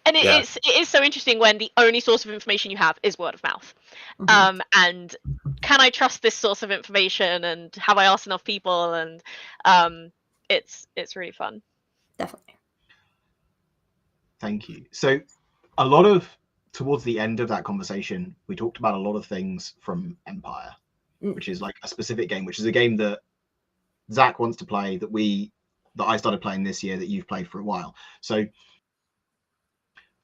S3: and
S4: Yeah.
S3: it is so interesting when the only source of information you have is word of mouth. And can I trust this source of information, and have I asked enough people? And it's really fun.
S2: definitely.
S1: Thank you. So a lot of, towards the end of that conversation, we talked about a lot of things from Empire, which is like a specific game, which is a game that Zach wants to play, that I started playing this year, that you've played for a while. So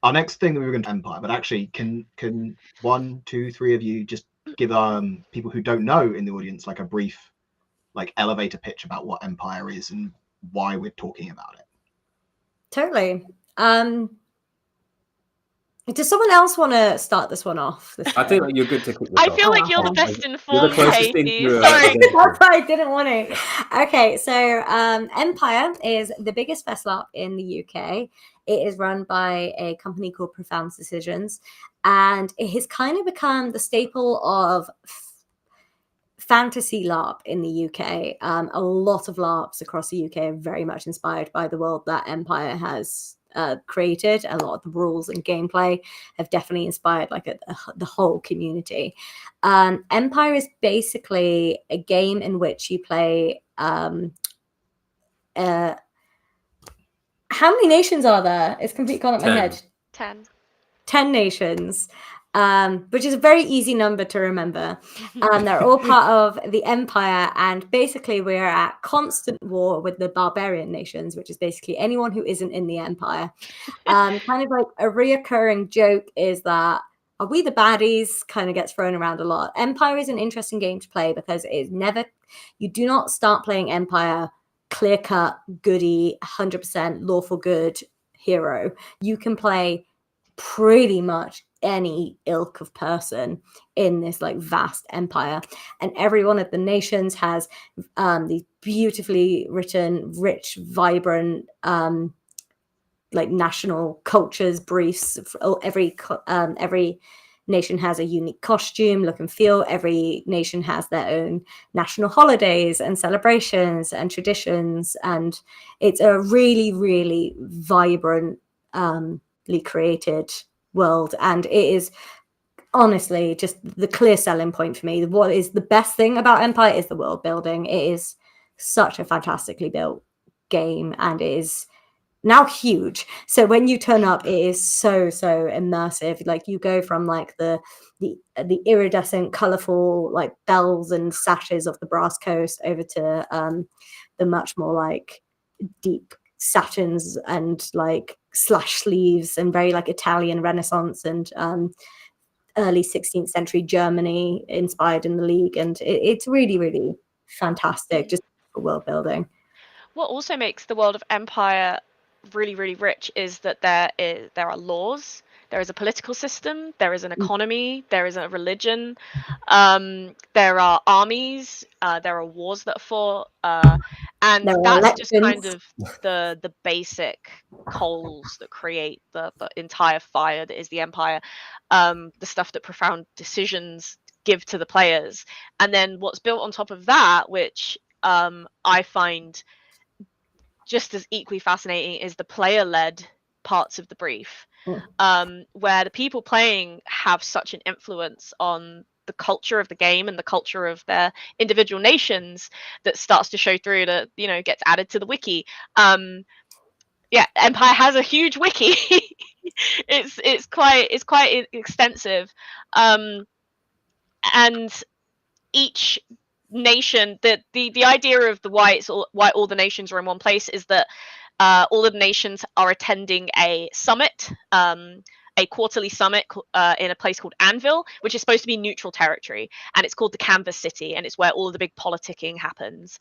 S1: our next thing that we were going to Empire, but actually can 1, 2, 3 of you just give people who don't know in the audience like a brief like elevator pitch about what Empire is and why we're talking about it?
S2: Totally. Does someone else want to start this one off?
S4: I think you're good to kick this
S3: I
S4: off.
S3: feel like you're the
S2: Okay.
S3: best
S4: You're
S3: informed,
S4: the closest thing
S3: Katie.
S4: to
S3: Sorry.
S2: That's why I didn't want to. Okay, so Empire is the biggest fest LARP in the UK. It is run by a company called Profound Decisions, and it has kind of become the staple of fantasy LARP in the UK. A lot of LARPs across the UK are very much inspired by the world that Empire has created. A lot of the rules and gameplay have definitely inspired like the whole community. Empire is basically a game in which you play how many nations are there? It's completely gone up my
S4: 10.
S2: head.
S3: 10
S2: nations, which is a very easy number to remember. They're all part of the Empire, and basically we're at constant war with the barbarian nations, which is basically anyone who isn't in the Empire. Kind of like a reoccurring joke is that, are we the baddies? Kind of gets thrown around a lot. Empire is an interesting game to play because it is never, you do not start playing Empire clear-cut, goody, 100% lawful good hero. You can play pretty much any ilk of person in this like vast empire, and every one of the nations has these beautifully written, rich, vibrant like national cultures briefs. Every nation has a unique costume, look and feel. Every nation has their own national holidays and celebrations and traditions, and it's a really, really vibrant created world, and it is honestly just the clear selling point for me. What is the best thing about Empire is the world building. It is such a fantastically built game, and it is now huge. So when you turn up, it is so immersive. Like you go from like the iridescent, colorful like bells and sashes of the Brass Coast over to the much more like deep satins and like slash sleeves and very like Italian Renaissance and early 16th century Germany inspired in the League, and it's really, really fantastic just for world building.
S3: What also makes the world of Empire really, really rich is that there are laws, there is a political system, there is an economy, there is a religion, there are armies, there are wars that are fought, and that's just kind of the basic coals that create the entire fire that is the Empire, the stuff that Profound Decisions give to the players. And then what's built on top of that, which I find just as equally fascinating, is the player-led parts of the brief, where the people playing have such an influence on the culture of the game and the culture of their individual nations that starts to show through, that gets added to the wiki. Empire has a huge wiki. it's quite extensive, and each nation, the idea of why all the nations are in one place is that all of the nations are attending a summit, a quarterly summit in a place called Anvil, which is supposed to be neutral territory, and it's called the Canvas City, and it's where all of the big politicking happens.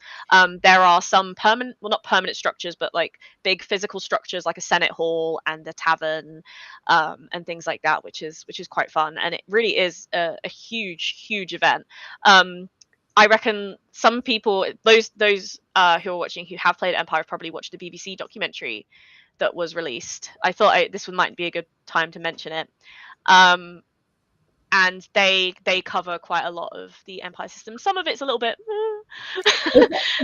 S3: There are some not permanent structures, but like big physical structures like a Senate Hall and a tavern, and things like that, which is quite fun, and it really is a huge event. I reckon some people, those who are watching who have played Empire, have probably watched the BBC documentary that was released. I thought this one might be a good time to mention it. and they cover quite a lot of the Empire system. Some of it's a little bit.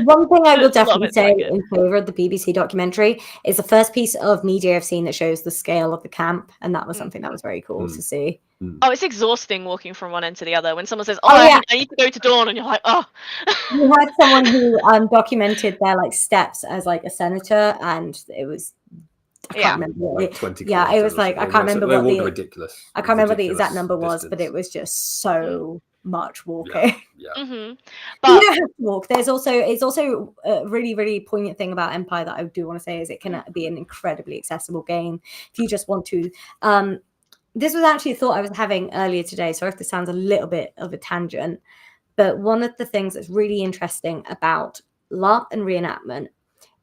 S2: One thing I will
S3: A lot of
S2: definitely
S3: it's
S2: say
S3: quite good.
S2: in favor of the BBC documentary is the first piece of media I've seen that shows the scale of the camp, and that was something that was very cool to see.
S3: Oh, it's exhausting walking from one end to the other. When someone says,
S2: Oh, yeah.
S3: I need to go to Dawn, and you're like, oh.
S2: We had someone who documented their like steps as like a senator, and it was I can't remember what
S4: like 20
S2: yeah, it was like I can't remember what the
S4: ridiculous.
S2: I can't remember what the exact number was, but it was just so much walking.
S4: Yeah.
S3: But
S2: you don't have to walk. It's also a really, really poignant thing about Empire that I do want to say is it can be an incredibly accessible game if you just want to. This was actually a thought I was having earlier today. Sorry if this sounds a little bit of a tangent, but one of the things that's really interesting about LARP and reenactment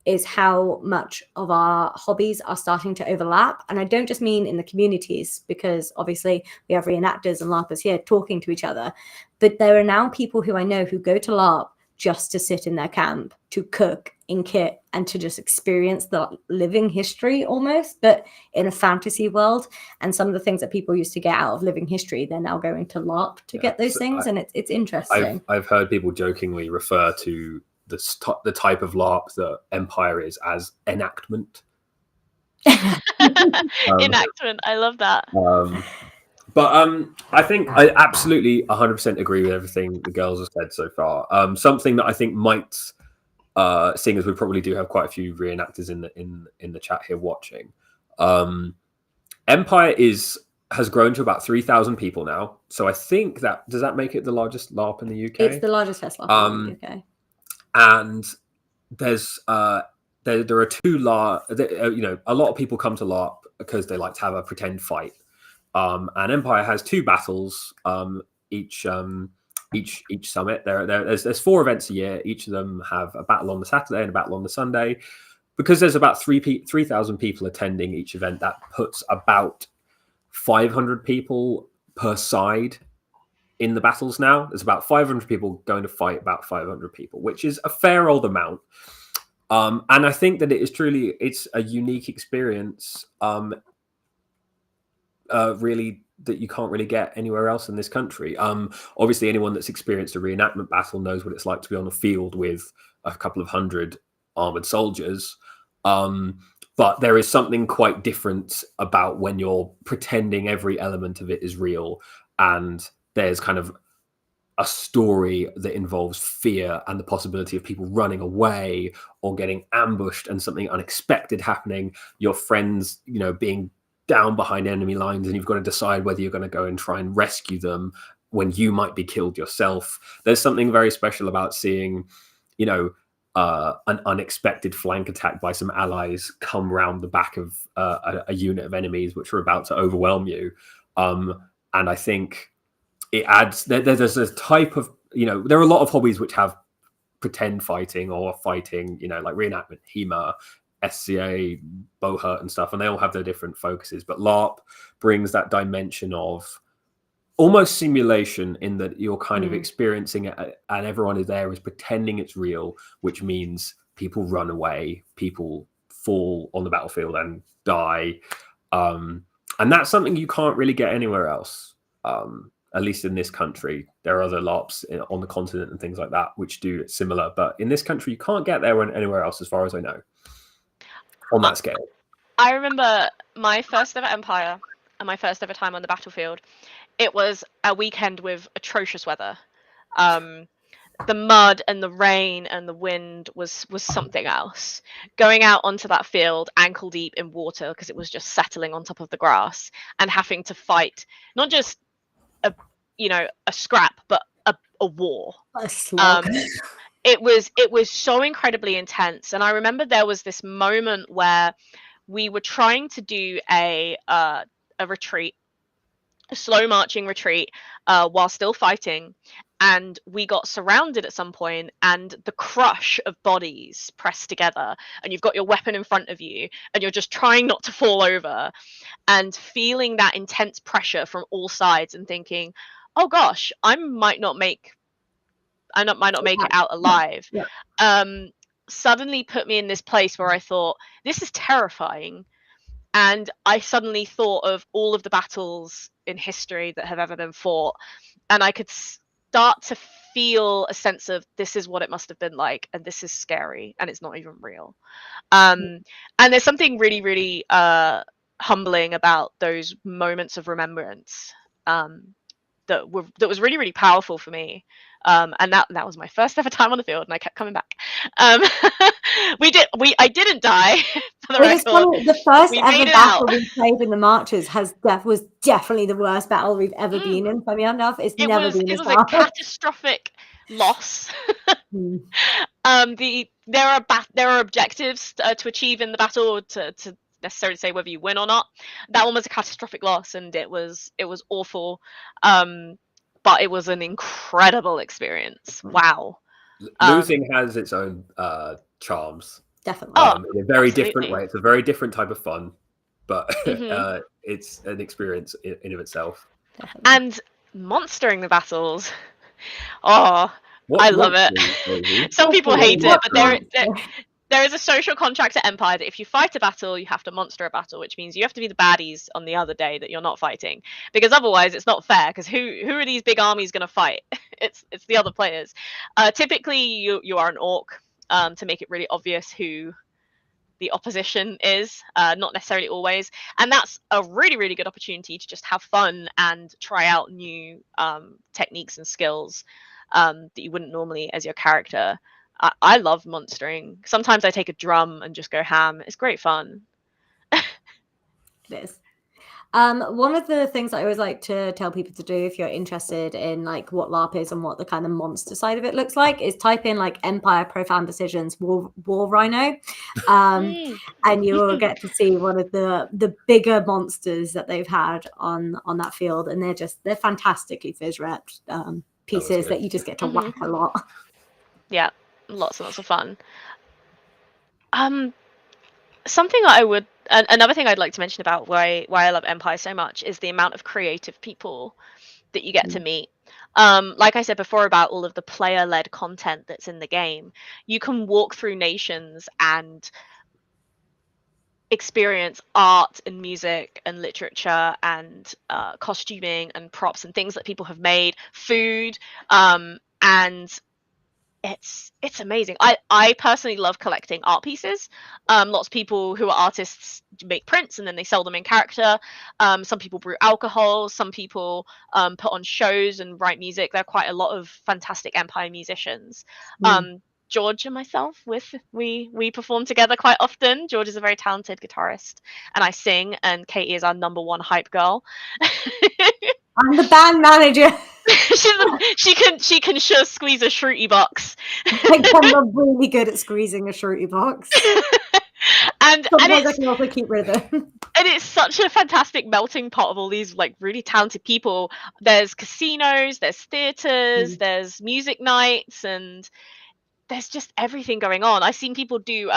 S2: is how much of our hobbies are starting to overlap. And I don't just mean in the communities, because obviously we have reenactors and LARPers here talking to each other, but there are now people who I know who go to LARP just to sit in their camp, to cook in kit, and to just experience the living history almost, but in a fantasy world. And some of the things that people used to get out of living history, they're now going to LARP to get those things. And it's interesting.
S4: I've heard people jokingly refer to the type of LARP that Empire is as enactment.
S3: Enactment, I love that.
S4: But I think I absolutely 100% agree with everything the girls have said so far. Something that I think might, seeing as we probably do have quite a few reenactors in the chat here watching, Empire has grown to about 3,000 people now. So I think does that make it the largest LARP in the UK?
S2: It's the largest test LARP in the UK.
S4: And there's there are two LARP. A lot of people come to LARP because they like to have a pretend fight. And Empire has 2 battles each summit. There's 4 events a year. Each of them have a battle on the Saturday and a battle on the Sunday. Because there's about 3,000 people attending each event, that puts about 500 people per side in the battles now. There's about 500 people going to fight about 500 people, which is a fair old amount. And I think that it's a unique experience, really, that you can't really get anywhere else in this country. Obviously, anyone that's experienced a reenactment battle knows what it's like to be on a field with a couple of hundred armored soldiers. But there is something quite different about when you're pretending every element of it is real, and there's kind of a story that involves fear and the possibility of people running away or getting ambushed and something unexpected happening, your friends, being down behind enemy lines, and you've got to decide whether you're going to go and try and rescue them when you might be killed yourself. There's something very special about seeing, an unexpected flank attack by some allies come round the back of a unit of enemies which are about to overwhelm you. And I think it adds, there's a type of, there are a lot of hobbies which have pretend fighting or fighting, like reenactment, HEMA, SCA, Bohurt and stuff, and they all have their different focuses. But LARP brings that dimension of almost simulation, in that you're kind of experiencing it, and everyone is pretending it's real, which means people run away, people fall on the battlefield and die. And that's something you can't really get anywhere else. At least in this country. There are other LARPs on the continent and things like that which do it similar, but in this country you can't get there anywhere else, as far as I know, on that scale.
S3: I remember my first ever Empire and my first ever time on the battlefield. It was a weekend with atrocious weather. The mud and the rain and the wind was something else. Going out onto that field ankle deep in water because it was just settling on top of the grass, and having to fight not just a scrap, but a war.
S2: A slog.
S3: It was so incredibly intense. And I remember there was this moment where we were trying to do a retreat, a slow marching retreat, while still fighting, and we got surrounded at some point, and the crush of bodies pressed together, and you've got your weapon in front of you, and you're just trying not to fall over, and feeling that intense pressure from all sides, and thinking, oh gosh, I might not make it out alive. Suddenly put me in this place where I thought, this is terrifying, And I suddenly thought of all of the battles in history that have ever been fought, and I could start to feel a sense of this is what it must have been like, and this is scary, and it's not even real. And there's something really, really humbling about those moments of remembrance that was really, really powerful for me. And that was my first ever time on the field, and I kept coming back. I didn't die. For the record.
S2: Funny, the first
S3: we
S2: ever
S3: made it
S2: battle
S3: out.
S2: we played in the marches was definitely the worst battle we've ever been in. Funny enough, it was
S3: a catastrophic loss. There are objectives to achieve in the battle to necessarily say whether you win or not. That one was a catastrophic loss, and it was awful. But it was an incredible experience. Wow.
S4: Losing has its own charms.
S2: Definitely.
S4: In a very
S3: absolutely.
S4: different way. It's a very different type of fun, but it's an experience in of itself.
S2: Definitely.
S3: And monstering the battles. Oh, I love it. Some people hate it, but there is a social contract at Empire that if you fight a battle, you have to monster a battle, which means you have to be the baddies on the other day that you're not fighting, because otherwise it's not fair. Because who are these big armies going to fight? It's the other players. Typically, you are an orc to make it really obvious who the opposition is. Not necessarily always, and that's a really, really good opportunity to just have fun and try out new techniques and skills that you wouldn't normally as your character. I love monstering. Sometimes I take a drum and just go ham. It's great fun.
S2: It is. One of the things I always like to tell people to do if you're interested in like what LARP is and what the kind of monster side of it looks like is type in like Empire Profound Decisions War Rhino, and you will get to see one of the bigger monsters that they've had on that field, and they're fantastically phys repped pieces that you just get to whack a lot.
S3: Yeah, lots and lots of fun. Something another thing I'd like to mention about why I love Empire so much is the amount of creative people that you get to meet. Like I said before about all of the player-led content that's in the game, you can walk through nations and experience art and music and literature and costuming and props and things that people have made, food, and it's amazing. I personally love collecting art pieces. Lots of people who are artists make prints and then they sell them in character. Some people brew alcohol. Some people put on shows and write music. There are quite a lot of fantastic Empire musicians. George and myself, we perform together quite often. George is a very talented guitarist, and I sing. And Katie is our #1 hype girl.
S2: I'm the band manager.
S3: she can sure squeeze a shruti box.
S2: I'm really good at squeezing a shruti box.
S3: and
S2: sometimes I can also keep rhythm.
S3: And it's such a fantastic melting pot of all these like really talented people. There's casinos, there's theaters, there's music nights, and there's just everything going on. I've seen people do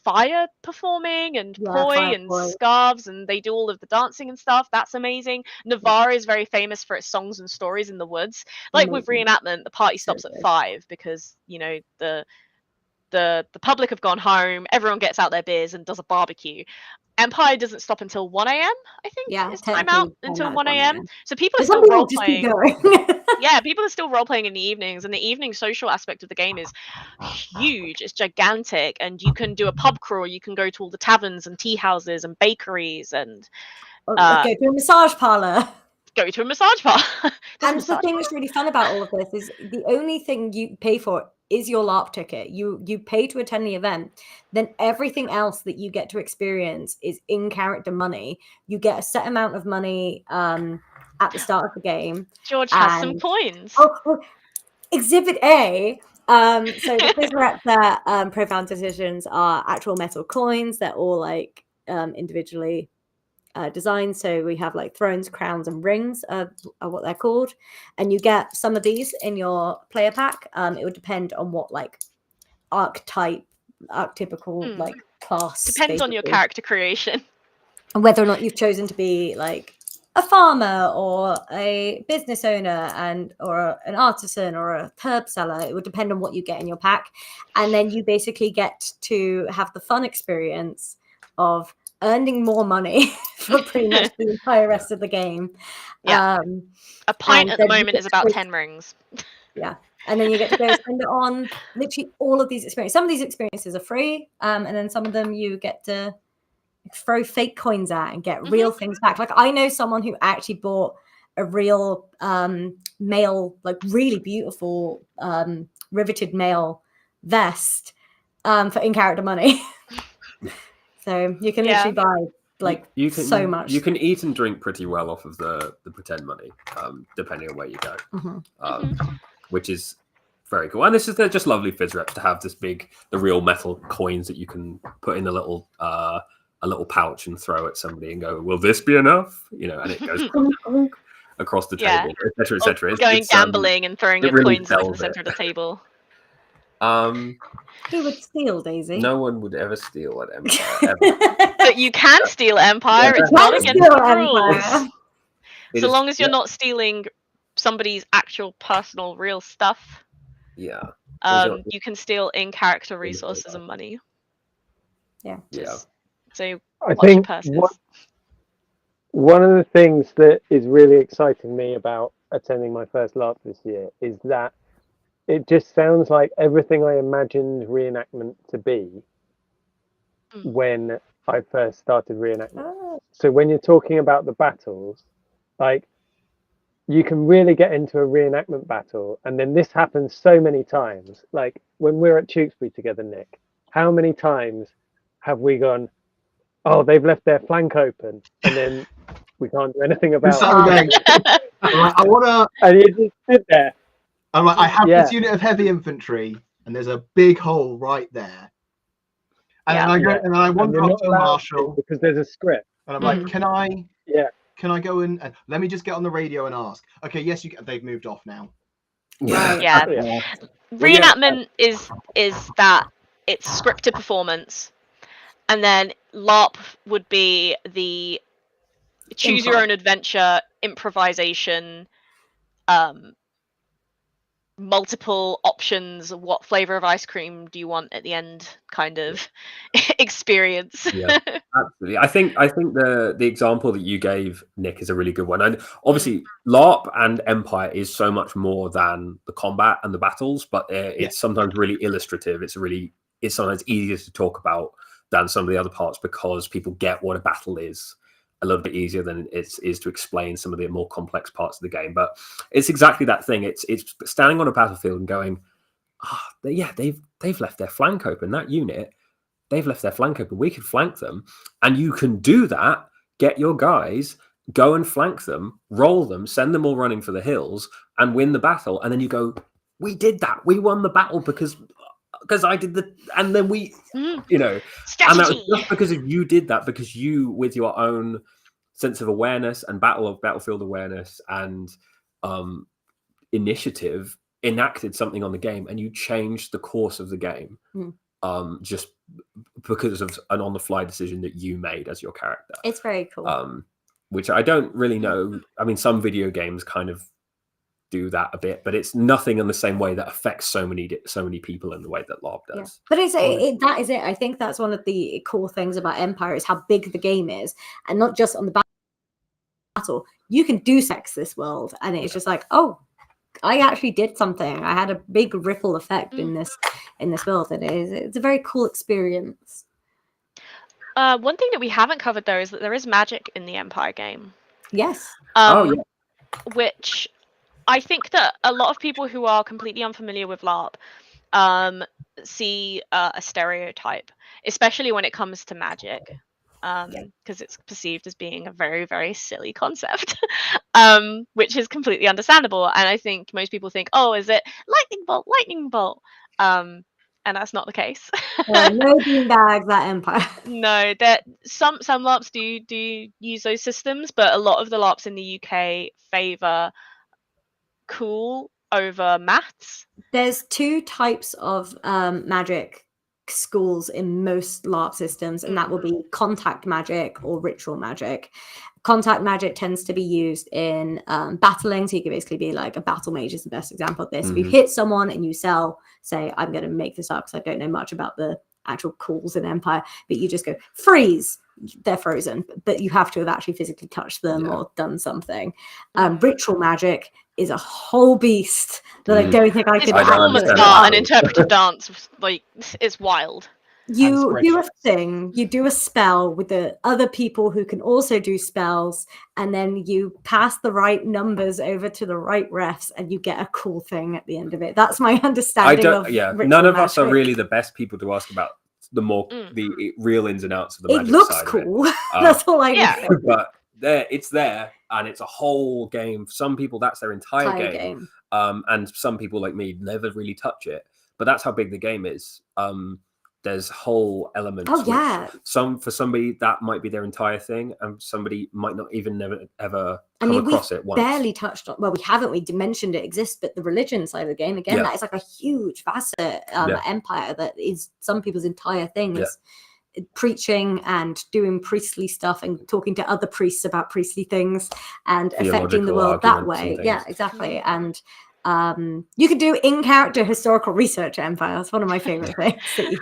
S3: fire performing and poi and scarves, and they do all of the dancing and stuff. That's amazing. Navarre is very famous for its songs and stories in the woods. Like with reenactment, the party stops at 5 because the public have gone home, everyone gets out their beers and does a barbecue. Empire doesn't stop until 1 a.m. I think. It's time out until 1 a.m. So people are still role playing. Yeah, people are still role playing in the evenings, and the evening social aspect of the game is huge. It's gigantic, and you can do a pub crawl. You can go to all the taverns and tea houses and bakeries and
S2: go to a massage parlor.
S3: Go to a massage parlor.
S2: And the thing that's really fun about all of this is the only thing you pay for is your LARP ticket. You pay to attend the event. Then everything else that you get to experience is in character money. You get a set amount of money at the start of the game.
S3: George has some coins.
S2: Exhibit A. So the phys reps that Profound Decisions are actual metal coins. They're all like individually designed. So we have like thrones, crowns, and rings are what they're called, and you get some of these in your player pack. It would depend on what like archetypical like class
S3: depends on your character creation,
S2: and whether or not you've chosen to be like a farmer or a business owner or an artisan or a herb seller. It would depend on what you get in your pack, and then you basically get to have the fun experience of earning more money for pretty much the entire rest of the game.
S3: Yeah. A pint
S2: and
S3: at the
S2: then you
S3: moment
S2: get
S3: is
S2: to
S3: about
S2: go-
S3: 10 rings.
S2: Yeah. And then you get to go spend it on literally all of these experiences. Some of these experiences are free, and then some of them you get to throw fake coins at and get real things back. Like I know someone who actually bought a real male, like really beautiful riveted male vest for in-character money. So you can literally buy like
S4: you can,
S2: so much.
S4: You can eat and drink pretty well off of the pretend money, depending on where you go, which is very cool. And this is they're just lovely fizz reps to have the real metal coins that you can put in a little pouch and throw at somebody and go, will this be enough? You know, and it goes across the table, etc., etc.
S3: Going gambling and throwing your
S4: really
S3: coins in the center of the table.
S2: Who would steal, Daisy?
S4: No one would ever steal at Empire, ever.
S3: But you can steal Empire. It's not against the rules. So long as you're not stealing somebody's actual personal real stuff.
S4: Yeah.
S3: You can steal in-character resources and money.
S2: Yeah.
S3: So
S5: I think one of the things that is really exciting me about attending my first LARP this year is that it just sounds like everything I imagined reenactment to be when I first started reenactment. So when you're talking about the battles, like you can really get into a reenactment battle, and then this happens so many times. Like when we're at Tewkesbury together, Nick, how many times have we gone, oh, they've left their flank open, and then we can't do anything about
S1: it. I want to...
S5: And you just sit there.
S1: I'm like, I have this unit of heavy infantry, and there's a big hole right there. And then I go, and then I wander up to a marshal
S5: because there's a script,
S1: and I'm like, can I go in and let me just get on the radio and ask? Okay, yes, you can. They've moved off now.
S3: Reenactment is that it's scripted performance, and then LARP would be the choose your own adventure, improvisation, multiple options. What flavor of ice cream do you want at the end? Kind of experience.
S4: Yeah, absolutely. I think the example that you gave, Nick, is a really good one. And obviously, LARP and Empire is so much more than the combat and the battles, but it's sometimes really illustrative. It's sometimes easier to talk about than some of the other parts because people get what a battle is a little bit easier than it is to explain some of the more complex parts of the game. But it's exactly that thing. It's standing on a battlefield and going, they've left their flank open. That unit, they've left their flank open. We could flank them. And you can do that. Get your guys, go and flank them, roll them, send them all running for the hills and win the battle. And then you go, we did that. We won the battle because I did and then we, you know,
S3: strategy.
S4: And that was just because you did that, because you, with your own sense of awareness and battlefield awareness and initiative, enacted something on the game, and you changed the course of the game just because of an on-the-fly decision that you made as your character.
S2: It's very cool.
S4: Which I don't really know. I mean, some video games kind of do that a bit, but it's nothing in the same way that affects so many people in the way that LARP does.
S2: But that is it. I think that's one of the cool things about Empire is how big the game is, and not just on the battle. You can do sex this world, and it's just like, oh, I actually did something. I had a big ripple effect in this world, and it's a very cool experience.
S3: One thing that we haven't covered though is that there is magic in the Empire game.
S2: Yes.
S3: Which I think that a lot of people who are completely unfamiliar with LARP see a stereotype, especially when it comes to magic, because it's perceived as being a very, very silly concept, which is completely understandable. And I think most people think, oh, is it lightning bolt? And that's not the case.
S2: No beanbags at Empire.
S3: No, that some LARPs do use those systems, but a lot of the LARPs in the UK favour cool over maths.
S2: There's two types of magic schools in most LARP systems, and that will be contact magic or ritual magic. Contact magic tends to be used in battling, so you can basically be like a battle mage is the best example of this. If you hit someone and you say, I'm going to make this up because I don't know much about the actual calls in Empire, but you just go freeze, they're frozen, but you have to have actually physically touched them or done something. Ritual magic is a whole beast that I don't think I
S3: His
S2: could
S3: performance
S2: actually.
S3: art and interpretive dance, like, is wild.
S2: You do a thing, you do a spell with the other people who can also do spells, and then you pass the right numbers over to the right refs, and you get a cool thing at the end of it. That's my understanding of
S4: none of us are
S2: magic.
S4: really the best people to ask about the real ins and outs of the magic
S2: it looks
S4: side
S2: cool.
S4: of it.
S2: That's all I know.
S4: But it's there, and it's a whole game. For some people, that's their entire game. And some people like me never really touch it. But that's how big the game is. There's whole elements. For somebody that might be their entire thing, and somebody might not even ever come across it once.
S2: Barely touched on. Well, we haven't. We mentioned it exists, but the religion side of the game again, that is like a huge facet. Empire that is some people's entire thing is preaching and doing priestly stuff and talking to other priests about priestly things and affecting the world that way. Yeah, exactly. And you could do in-character historical research at Empire. That's one of my favorite things.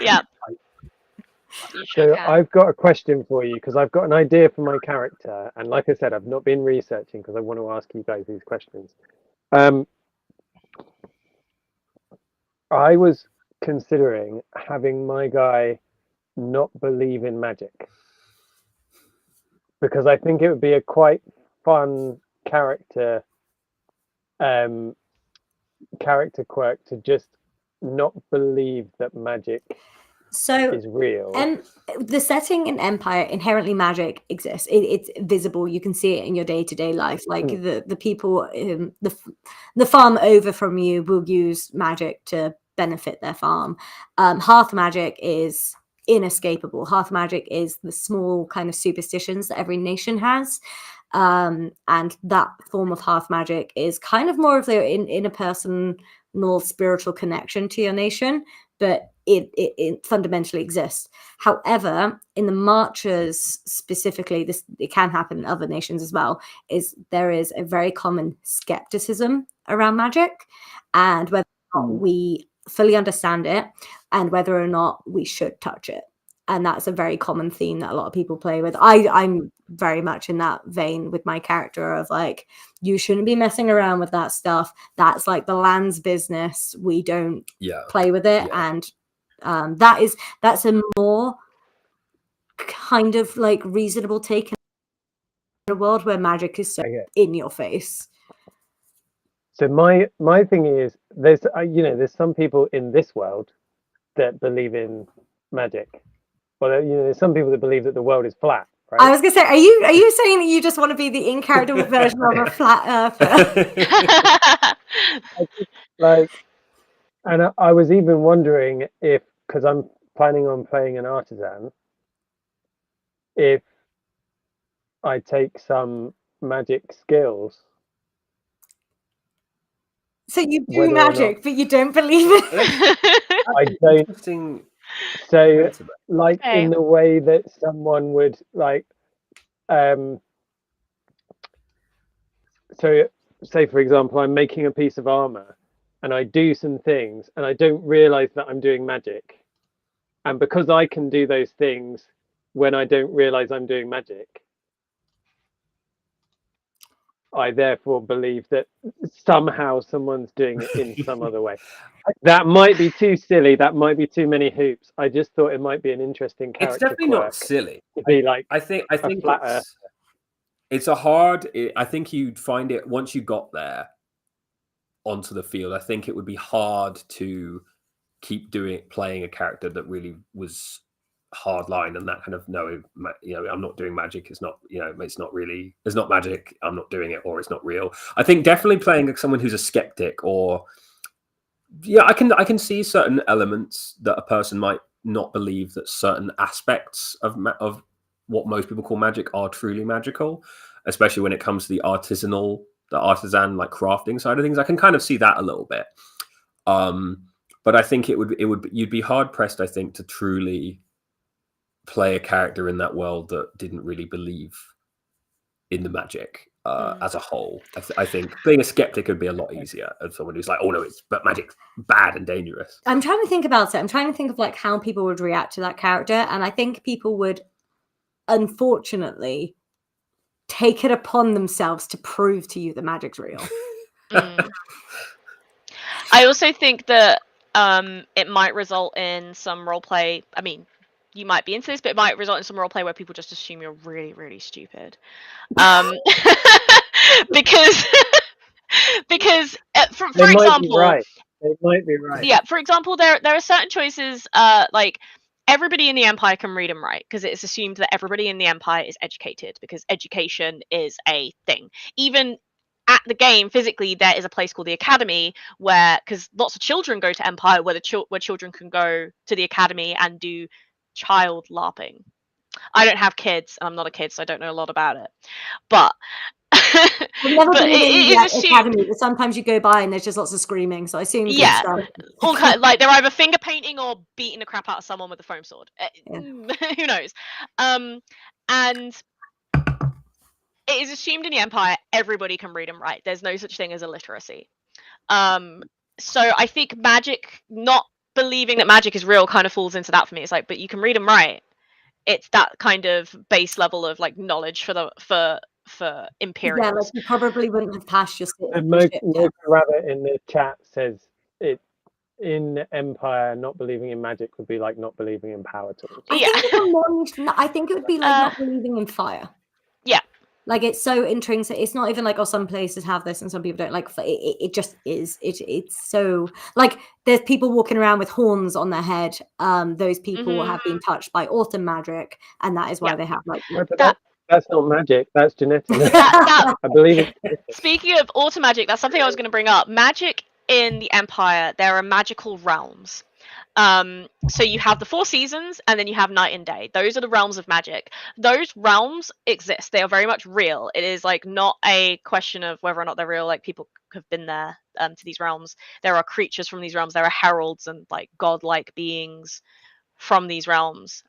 S5: So I've got a question for you, because I've got an idea for my character, and like I said, I've not been researching because I want to ask you guys these questions. I was considering having my guy not believe in magic, because I think it would be a quite fun character quirk to just not believe that magic is real.
S2: And the setting in Empire, inherently magic exists. It's visible. You can see it in your day-to-day life. Like the people, the farm over from you will use magic to benefit their farm. Hearth magic is inescapable. Hearth magic is the small kind of superstitions that every nation has. And that form of hearth magic is kind of more of the interpersonal spiritual connection to your nation, but it fundamentally exists. However, in the marches specifically, it can happen in other nations as well, there is a very common skepticism around magic, and whether or not we fully understand it and whether or not we should touch it. And that's a very common theme that a lot of people play with. I'm very much in that vein with my character of like, you shouldn't be messing around with that stuff. That's like the land's business. We don't play with it. And that's a more kind of like reasonable take in a world where magic is so in your face.
S5: So my thing is, there's some people in this world that believe in magic. Well, there's some people that believe that the world is flat. Right?
S2: I was gonna say, are you saying that you just want to be the in-character version of a flat earther?
S5: And I was even wondering if, because I'm planning on playing an artisan, if I take some magic skills.
S2: So you do magic, but you don't believe it.
S5: I don't. So, like in the way that someone would like, so say for example, I'm making a piece of armor, and I do some things, and I don't realize that I'm doing magic, and because I can do those things when I don't realize I'm doing magic, I therefore believe that somehow someone's doing it in some other way. That might be too silly. That might be too many hoops. I just thought it might be an interesting character.
S4: It's definitely not silly.
S5: To be like,
S4: I think it's a hard. I think you'd find it once you got there onto the field. I think it would be hard to keep playing a character that really was hard line and that kind of I'm not doing magic. It's not it's not really. It's not magic. I'm not doing it, or it's not real. I think definitely playing someone who's a skeptic or. Yeah, I can see certain elements that a person might not believe that certain aspects of what most people call magic are truly magical, especially when it comes to the artisan like crafting side of things. I can kind of see that a little bit, but I think you'd be hard pressed, I think, to truly play a character in that world that didn't really believe in the magic. as a whole. I think being a skeptic would be a lot easier as someone who's like, oh no, but magic's bad and dangerous.
S2: I'm trying to think about it. I'm trying to think of like how people would react to that character, and I think people would, unfortunately, take it upon themselves to prove to you that magic's real.
S3: I also think that it might result in some roleplay. I mean, you might be into this, but it might result in some roleplay where people just assume you're really, really stupid. Because for example,
S5: It might be right.
S3: Yeah, for example, there are certain choices, like everybody in the Empire can read and write, because it's assumed that everybody in the Empire is educated, because education is a thing. Even at the game, physically, there is a place called the Academy, where, because lots of children go to Empire, where children can go to the Academy and do child LARPing. I don't have kids, and I'm not a kid, so I don't know a lot about it. But
S2: I've never been in the Academy, but sometimes you go by and there's just lots of screaming, so I assume
S3: all kind of, like they're either finger painting or beating the crap out of someone with a foam sword. Who knows? And it is assumed in the Empire everybody can read and write. There's no such thing as illiteracy. So I think magic, not believing that magic is real, kind of falls into that for me. It's like, but you can read and write. It's that kind of base level of like knowledge for Imperials.
S2: Yeah, like you probably wouldn't have passed your citizenship.
S5: And Mocha Rabbit in the chat says it in Empire, not believing in magic would be like not believing in power tools.
S2: I think it would be like not believing in fire.
S3: Yeah.
S2: Like it's so intrinsic. It's not even like, oh, some places have this and some people don't. Like it just is. It's so like there's people walking around with horns on their head. Those people have been touched by autumn magic, and that is why they have like
S5: that's not magic. That's genetic. I believe it.
S3: Speaking of autumn magic, that's something I was going to bring up. Magic in the Empire, there are magical realms. So you have the 4 seasons, and then you have night and day. Those are the realms of magic. Those realms exist. They are very much real. It is like not a question of whether or not they're real. Like people have been there to these realms. There are creatures from these realms. There are heralds and like godlike beings from these realms.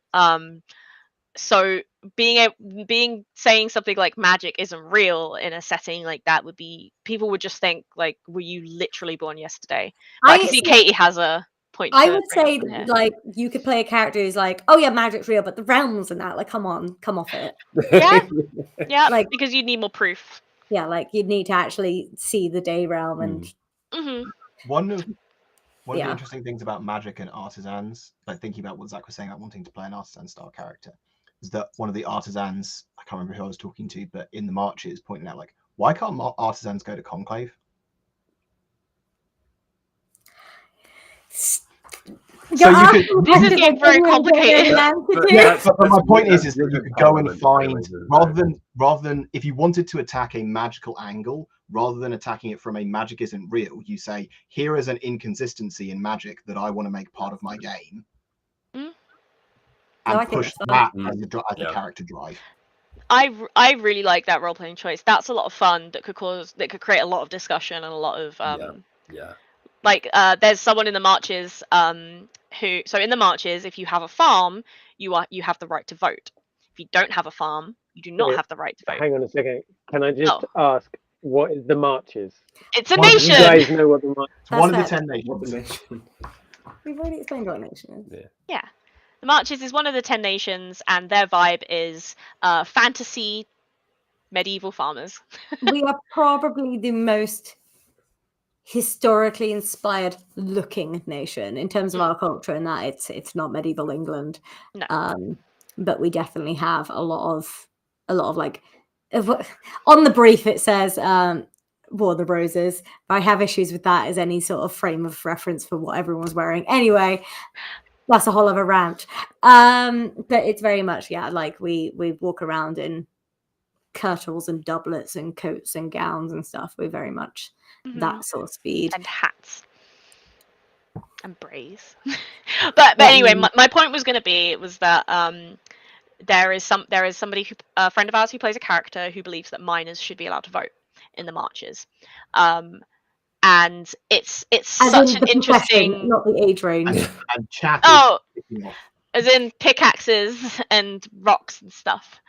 S3: So saying something like magic isn't real in a setting like that would be, people would just think like, were you literally born yesterday? But I can see Katie has a point.
S2: I would say like you could play a character who's like, oh yeah, magic's real, but the realms and that, like, come off it.
S3: Yeah, like because you'd need more proof.
S2: Yeah, like you'd need to actually see the day realm and.
S1: One of the interesting things about magic and artisans, like thinking about what Zach was saying about wanting to play an artisan style character, is that one of the artisans, I can't remember who I was talking to, but in the marches pointing out like, why can't artisans go to conclave?
S3: So this is getting very complicated.
S1: But my point is that you could go and find, rather than if you wanted to attack a magical angle, rather than attacking it from a magic isn't real, you say, here is an inconsistency in magic that I want to make part of my game. And push that as a character drive.
S3: I really like that role-playing choice. That's a lot of fun that could create a lot of discussion and a lot of like there's someone in the marches so in the marches, if you have a farm, you have the right to vote. If you don't have a farm, you do not have the right to vote.
S5: Hang on a second. Can I just ask, what is the marches?
S3: It's a nation.
S5: You guys know what the marches
S1: is? One of the 10 nations.
S2: We've already explained what a nation is.
S3: Yeah. The Marches is one of the 10 nations, and their vibe is fantasy medieval farmers.
S2: We are probably the most historically inspired looking nation in terms of our culture, and that it's not medieval England.
S3: No.
S2: But we definitely have a lot of like on the brief it says War of the Roses. I have issues with that as any sort of frame of reference for what everyone's wearing. Anyway, that's a whole other rant. But it's very much, like we walk around in kirtles and doublets and coats and gowns and stuff. We're very much that sort of speed.
S3: And hats. And braids. but anyway, my point was going to be that there is somebody a friend of ours who plays a character who believes that minors should be allowed to vote in the marches. And it's such an interesting,
S2: not the age range.
S1: And chat.
S3: As in pickaxes and rocks and stuff.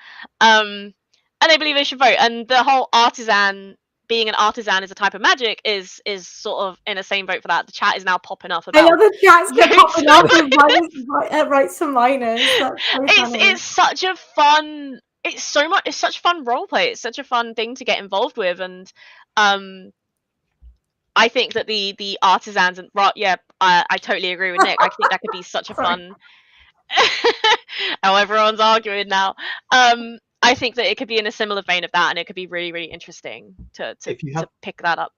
S3: and they believe they should vote. And the whole artisan, being an artisan is a type of magic, is sort of in the same vote for that. The chat is now popping up
S2: I
S3: about.
S2: know the chat's been
S3: votes.
S2: popping up with rights and minors. That's so funny.
S3: It's such a fun. It's such fun role play. It's such a fun thing to get involved with, and I think that the artisans and I totally agree with Nick. I think that could be such a fun. How everyone's arguing now. I think that it could be in a similar vein of that, and it could be really, really interesting to pick that up.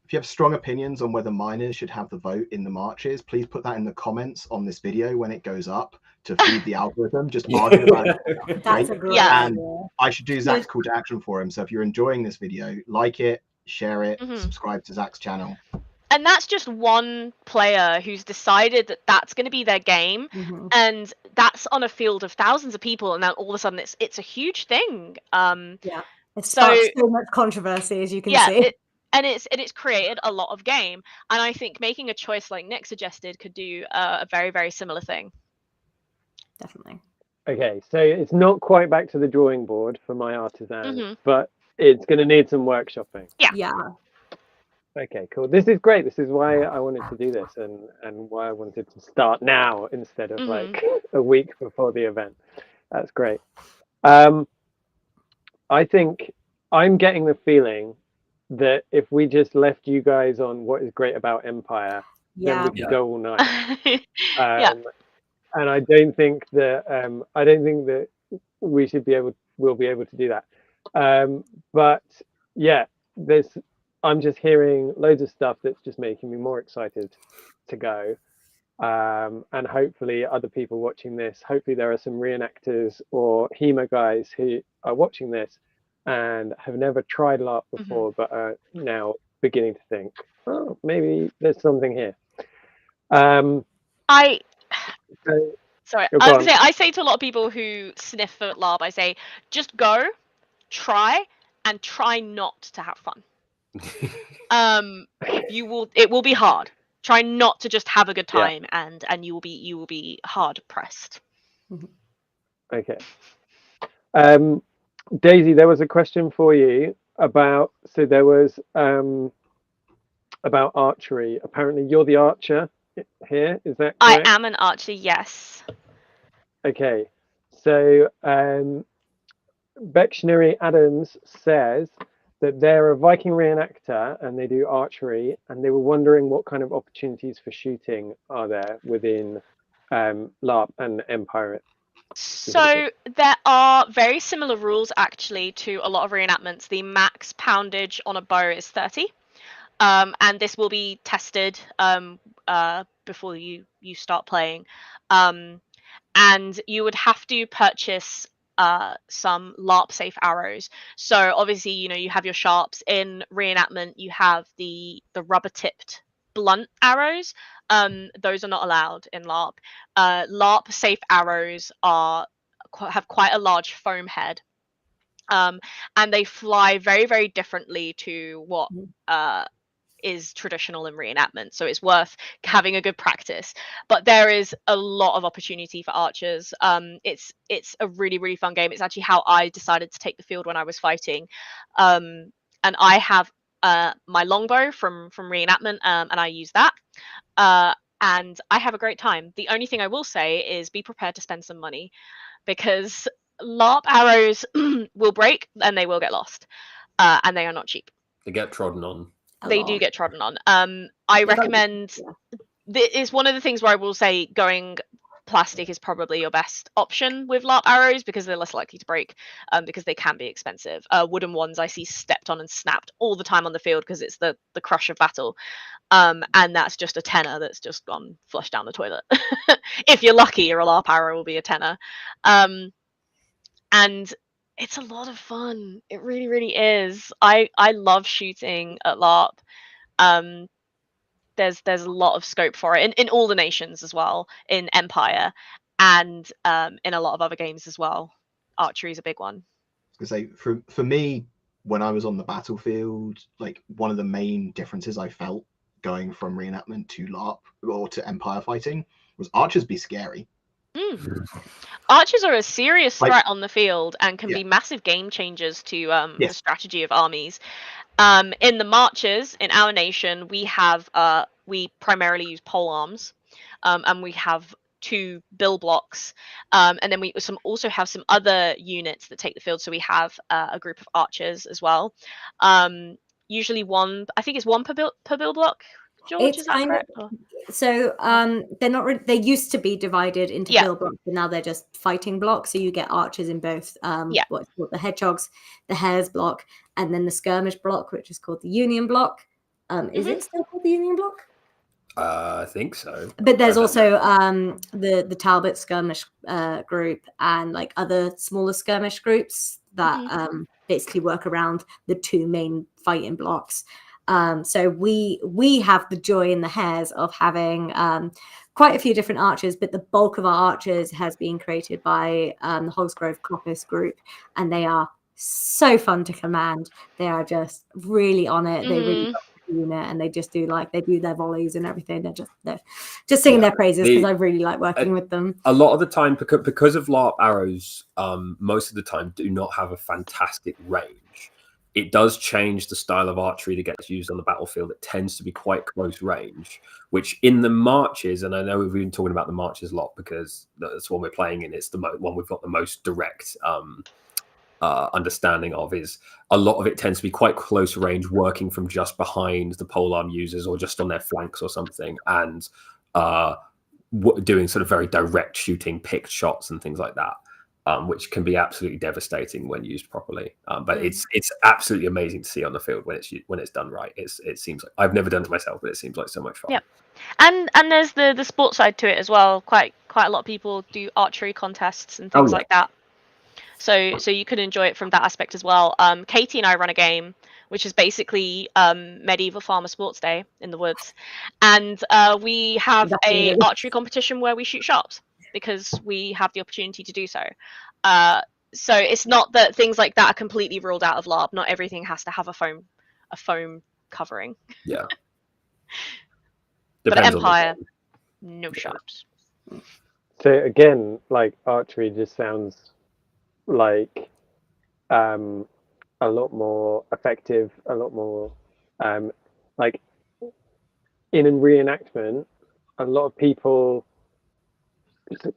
S1: If you have strong opinions on whether minors should have the vote in the marches, please put that in the comments on this video when it goes up to feed the algorithm. Just argue about it.
S2: That's a great
S1: And
S2: idea.
S1: I should do Zach's call to action for him. So if you're enjoying this video, like it, share it, subscribe to Zach's channel.
S3: And that's just one player who's decided that that's going to be their game, and that's on a field of thousands of people, and then all of a sudden it's a huge thing.
S2: It's so much controversy, as you can see.
S3: It's created a lot of game, and I think making a choice like Nick suggested could do a very, very similar thing.
S2: Definitely.
S5: Okay, so it's not quite back to the drawing board for my artisan, but it's going to need some workshopping.
S3: Yeah.
S5: Okay, cool. This is great. This is why I wanted to do this, and why I wanted to start now instead of like a week before the event. That's great. I think I'm getting the feeling that if we just left you guys on what is great about Empire, then we could go all night. And I don't think that we should we'll be able to do that. But yeah, I'm just hearing loads of stuff that's just making me more excited to go. And hopefully other people watching this, hopefully there are some reenactors or HEMA guys who are watching this and have never tried LARP before, but are now beginning to think, oh, maybe there's something here.
S3: I say to a lot of people who sniff at LARP, I say, just go, try, and try not to have fun. It will be hard. Try not to just have a good time, and you will be hard pressed.
S5: Okay. Daisy, there was a question for you about about archery. Apparently you're the archer here, is that correct?
S3: I am an archer, yes.
S5: Okay, so Bectionary Adams says that they're a Viking reenactor and they do archery, and they were wondering what kind of opportunities for shooting are there within LARP and Empire.
S3: So there are very similar rules actually to a lot of reenactments. The max poundage on a bow is 30, and this will be tested before you start playing, and you would have to purchase some LARP safe arrows. So obviously, you have your sharps. In reenactment, you have the rubber tipped blunt arrows. Those are not allowed in LARP. LARP safe arrows have quite a large foam head, and they fly very, very differently to what is traditional in reenactment. So it's worth having a good practice. But there is a lot of opportunity for archers. It's a really, really fun game. It's actually how I decided to take the field when I was fighting. And I have my longbow from reenactment, and I use that. And I have a great time. The only thing I will say is be prepared to spend some money, because LARP arrows will break and they will get lost, and they are not cheap.
S4: They get trodden on.
S3: They do get trodden on. I recommend. It's one of the things where I will say going plastic is probably your best option with LARP arrows, because they're less likely to break, because they can be expensive. Wooden ones I see stepped on and snapped all the time on the field because it's the crush of battle, and that's just a tenner that's just gone flushed down the toilet. If you're lucky, your LARP arrow will be a tenner, and it's a lot of fun. It really, really is. I love shooting at LARP. There's a lot of scope for it in all the nations as well, in Empire, and in a lot of other games as well. Archery is a big one.
S1: I was gonna say, for me, when I was on the battlefield, like one of the main differences I felt going from reenactment to LARP or to Empire fighting was archers be scary.
S3: Archers are a serious
S1: Like-
S3: threat on the field and can
S1: Yeah.
S3: be massive game changers to
S1: Yeah.
S3: the strategy of armies. In the marches in our nation, we have we primarily use pole arms, and we have 2 bill blocks, and then we also have some other units that take the field. So we have a group of archers as well. Usually one, I think it's one per bill block. George,
S2: It's
S3: is that
S2: kind of-
S3: correct? Or-
S2: So they're not really, they used to be divided into
S3: Yeah.
S2: bill blocks, but now they're just fighting blocks. So you get archers in both
S3: Yeah.
S2: what's called the hedgehogs, the hares block, and then the skirmish block, which is called the union block. Is it still called the union block?
S4: I think so.
S2: But there's
S4: I don't
S2: also
S4: know.
S2: the Talbot skirmish group and like other smaller skirmish groups that basically work around the 2 main fighting blocks. So we have the joy and the hares of having quite a few different archers, but the bulk of our archers has been created by the Hogsgrove Coppice group, and they are so fun to command. They are just really on it. They really love the unit, and they just do their volleys and everything. They're just singing their praises because I really like working with them.
S4: A lot of the time, because of LARP arrows, most of the time do not have a fantastic range. It does change the style of archery that gets used on the battlefield. It tends to be quite close range, which in the marches, and I know we've been talking about the marches a lot because that's one we're playing in. It's the one we've got the most direct understanding of. Is a lot of it tends to be quite close range, working from just behind the polearm users or just on their flanks or something, and doing sort of very direct shooting, picked shots and things like that. Which can be absolutely devastating when used properly. But it's absolutely amazing to see on the field when it's done right. It seems like I've never done it myself, but it seems like so much fun.
S3: Yep. And there's the sports side to it as well. Quite a lot of people do archery contests and things like that. So you could enjoy it from that aspect as well. Katie and I run a game which is basically medieval farmer sports day in the woods, and we have a archery competition where we shoot sharps because we have the opportunity to do so. So it's not that things like that are completely ruled out of LARP. Not everything has to have a foam covering.
S4: Yeah.
S3: But Empire, no sharps.
S5: So again, like archery just sounds like a lot more effective, a lot more like in a reenactment. A lot of people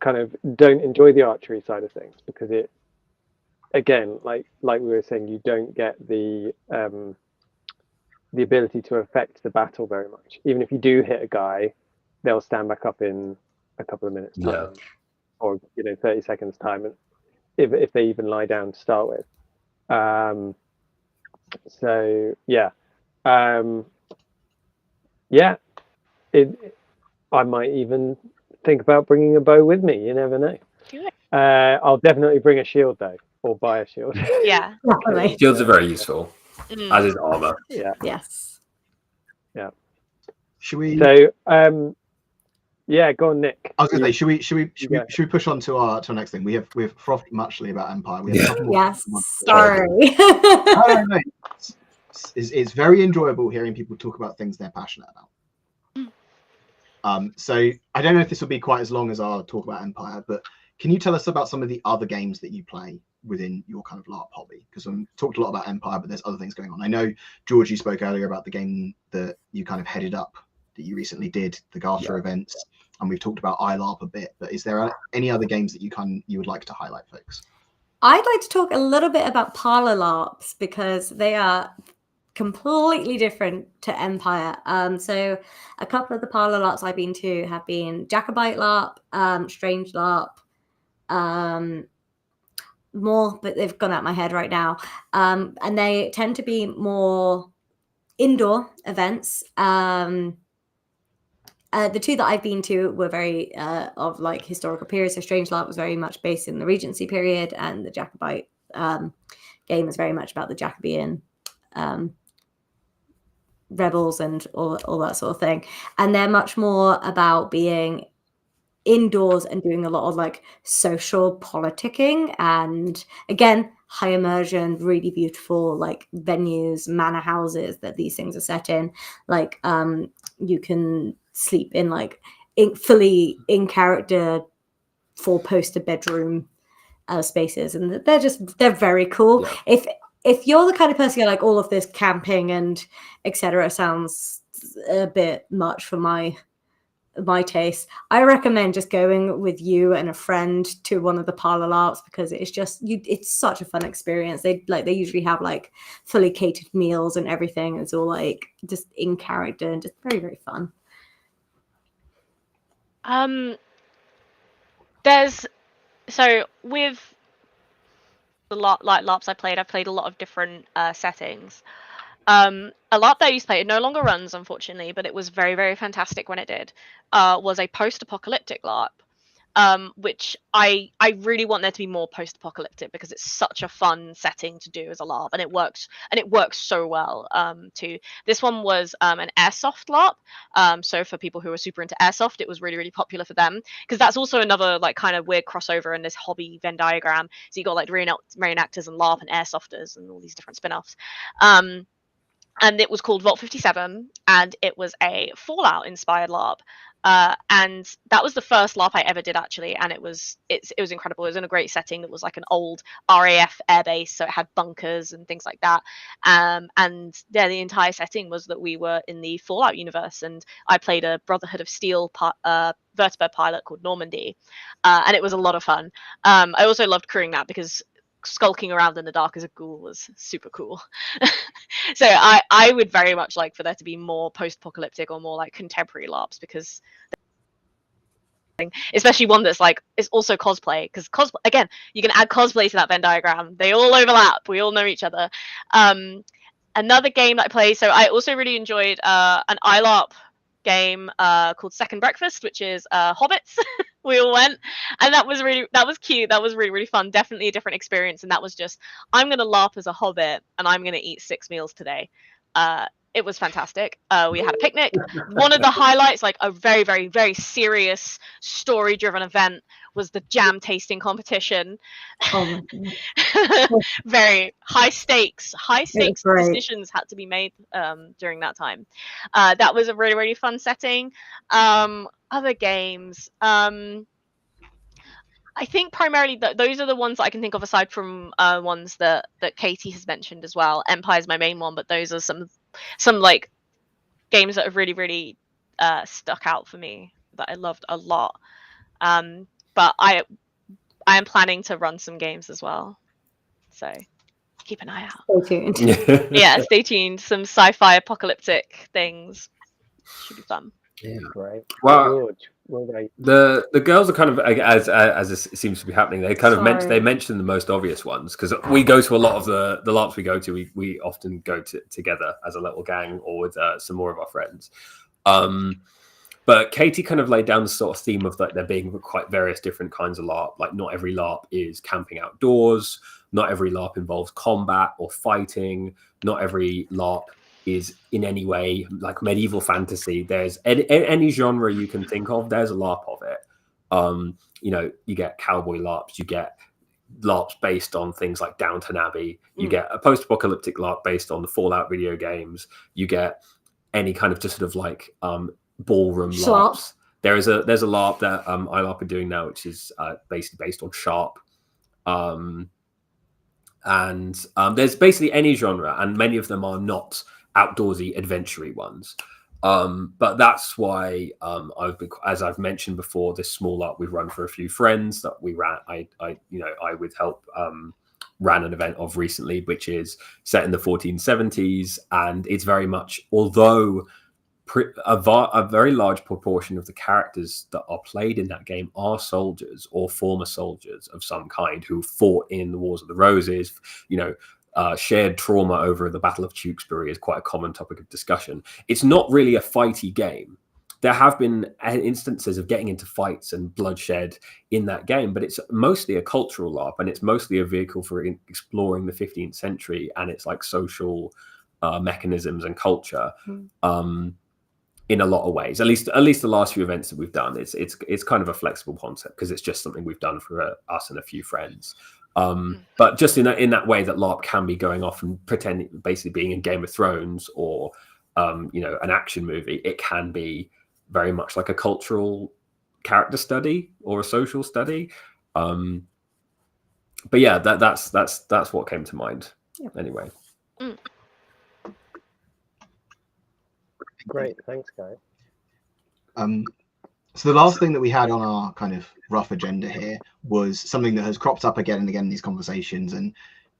S5: kind of don't enjoy the archery side of things because it, again, like we were saying, you don't get the ability to affect the battle very much. Even if you do hit a guy, they'll stand back up in a couple of minutes time, or 30 seconds time, and if they even lie down to start with. So yeah, I might even think about bringing a bow with me. You never know.
S3: Do it.
S5: I'll definitely bring a shield though, or buy a shield.
S3: Yeah.
S4: Shields are very useful, as is armor.
S5: Yeah.
S2: Yes.
S5: Yeah.
S1: Should we?
S5: So yeah, go on, Nick.
S1: I was going to say, should we push on to our next thing? We've frothed muchly about Empire. We have a couple more.
S2: Yes. Sorry.
S1: No. It's very enjoyable hearing people talk about things they're passionate about. So I don't know if this will be quite as long as our talk about Empire, but can you tell us about some of the other games that you play within your kind of LARP hobby? Because we talked a lot about Empire, but there's other things going on. I know, George, you spoke earlier about the game that you kind of headed up that you recently did, the Garter events, and we've talked about iLARP a bit, but is there any other games that you would like to highlight, folks?
S2: I'd like to talk a little bit about parlor LARPs because they are completely different to Empire. So a couple of the parlor LARPs I've been to have been Jacobite LARP, Strange LARP, more, but they've gone out my head right now. And they tend to be more indoor events. The two that I've been to were very of like historical periods. So Strange LARP was very much based in the Regency period, and the Jacobite game is very much about the Jacobean rebels and all that sort of thing. And they're much more about being indoors and doing a lot of like social politicking, and again, high immersion, really beautiful like venues, manor houses that these things are set in. Like you can sleep in like fully in character 4-poster bedroom spaces, and they're very cool.
S4: Yeah.
S2: If you're the kind of person you're like, all of this camping and etc. sounds a bit much for my taste, I recommend just going with you and a friend to one of the parlor LARPs, because it's such a fun experience. They usually have like fully catered meals and everything. It's all like just in character and just very, very fun.
S3: With the LARPs I've played a lot of different settings. A LARP that I used to play, it no longer runs, unfortunately, but it was very, very fantastic when it did, was a post-apocalyptic LARP, which I really want there to be more post-apocalyptic, because it's such a fun setting to do as a LARP, and it works so well too. This one was an airsoft LARP, so for people who are super into airsoft, it was really, really popular for them, because that's also another like kind of weird crossover in this hobby Venn diagram. So you got like reenactors and LARP and airsofters and all these different spin-offs. And it was called Vault 57, and it was a Fallout inspired LARP. And that was the first LARP I ever did, actually, and it was incredible. It was in a great setting that was like an old RAF airbase, so it had bunkers and things like that. And yeah, the entire setting was that we were in the Fallout universe, and I played a Brotherhood of Steel vertibird pilot called Normandy, and it was a lot of fun. I also loved crewing that, because skulking around in the dark as a ghoul was super cool. So I would very much like for there to be more post-apocalyptic or more like contemporary LARPs, because especially one that's like is also cosplay, because cosplay, again, you can add cosplay to that Venn diagram. They all overlap. We all know each other. Another game that I play, so I also really enjoyed an iLARP game called Second Breakfast, which is hobbits. We all went, and that was cute. That was really, really fun. Definitely a different experience. And that was just, I'm gonna LARP as a hobbit, and I'm gonna eat 6 meals today. It was fantastic. We had a picnic. One of the highlights, like a very, very, very serious story-driven event, was the jam tasting competition.
S2: Oh my God.
S3: Very high stakes decisions had to be made during that time. That was a really, really fun setting. Other games, I think primarily those are the ones that I can think of, aside from ones that Katie has mentioned as well. Empire's my main one, but those are some like games that have really, really stuck out for me that I loved a lot. But I am planning to run some games as well, so keep an eye out.
S2: Stay tuned.
S3: Yeah, stay tuned. Some sci-fi apocalyptic things should be fun.
S4: Yeah,
S5: Great.
S4: well,
S5: George,
S4: the girls are kind of, as it seems to be happening, they kind of mention the most obvious ones, because we go to a lot of the LARPs we go to. We often go together as a little gang, or with some more of our friends. But Katie kind of laid down the sort of theme of that there being quite various different kinds of LARP. Like, not every LARP is camping outdoors. Not every LARP involves combat or fighting. Not every LARP is in any way like medieval fantasy. There's any genre you can think of, there's a LARP of it. You get cowboy LARPs, you get LARPs based on things like Downton Abbey, you get a post-apocalyptic LARP based on the Fallout video games, you get any kind of just sort of like ballroom LARPs. There's a LARP that iLARP are doing now, which is basically based on Sharp. And there's basically any genre, and many of them are not outdoorsy, adventure-y ones. But that's why as I've mentioned before, this small LARP we've run for a few friends that we ran. I with help ran an event of recently, which is set in the 1470s, and it's very much, although a very large proportion of the characters that are played in that game are soldiers or former soldiers of some kind who fought in the Wars of the Roses. Shared trauma over the Battle of Tewkesbury is quite a common topic of discussion. It's not really a fighty game. There have been instances of getting into fights and bloodshed in that game, but it's mostly a cultural LARP, and it's mostly a vehicle for exploring the 15th century and its like social mechanisms and culture. In a lot of ways, at least the last few events that we've done, it's kind of a flexible concept, because it's just something we've done for us and a few friends. But just in that way that LARP can be going off and pretending, basically being in Game of Thrones or an action movie, it can be very much like a cultural character study or a social study. But yeah, that's what came to mind. Anyway.
S5: Great, thanks, guys.
S1: So the last thing that we had on our kind of rough agenda here was something that has cropped up again and again in these conversations. And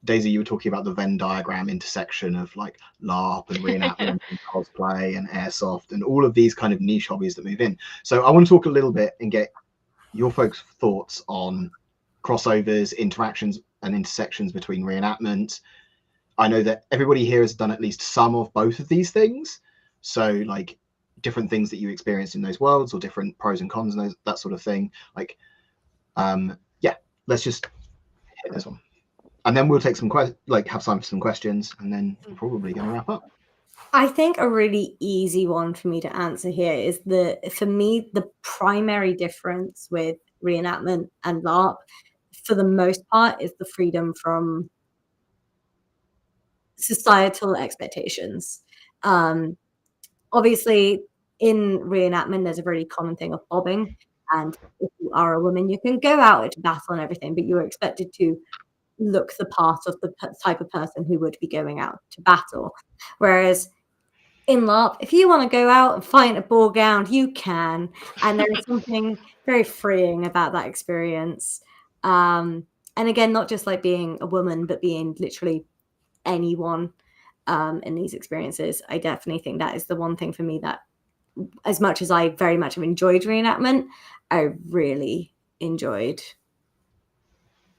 S1: Daisy, you were talking about the Venn diagram intersection of like LARP and reenactment and cosplay and airsoft and all of these kind of niche hobbies that move in. So I want to talk a little bit and get your folks' thoughts on crossovers, interactions and intersections between reenactment. I know that everybody here has done at least some of both of these things. So like different things that you experienced in those worlds or different pros and cons and that sort of thing. Like, yeah, let's just hit this one. And then we'll take some have time for some questions, and then we're probably going to wrap up.
S2: I think a really easy one for me to answer here is for me, the primary difference with reenactment and LARP, for the most part, is the freedom from societal expectations. Obviously, in reenactment, there's a really common thing of bobbing. And if you are a woman, you can go out into battle and everything, but you're expected to look the part of the type of person who would be going out to battle. Whereas in LARP, if you want to go out and fight in a ball gown, you can. And there is something very freeing about that experience. And again, not just like being a woman, but being literally anyone in these experiences. I definitely think that is the one thing for me that, as much as I very much have enjoyed reenactment, I really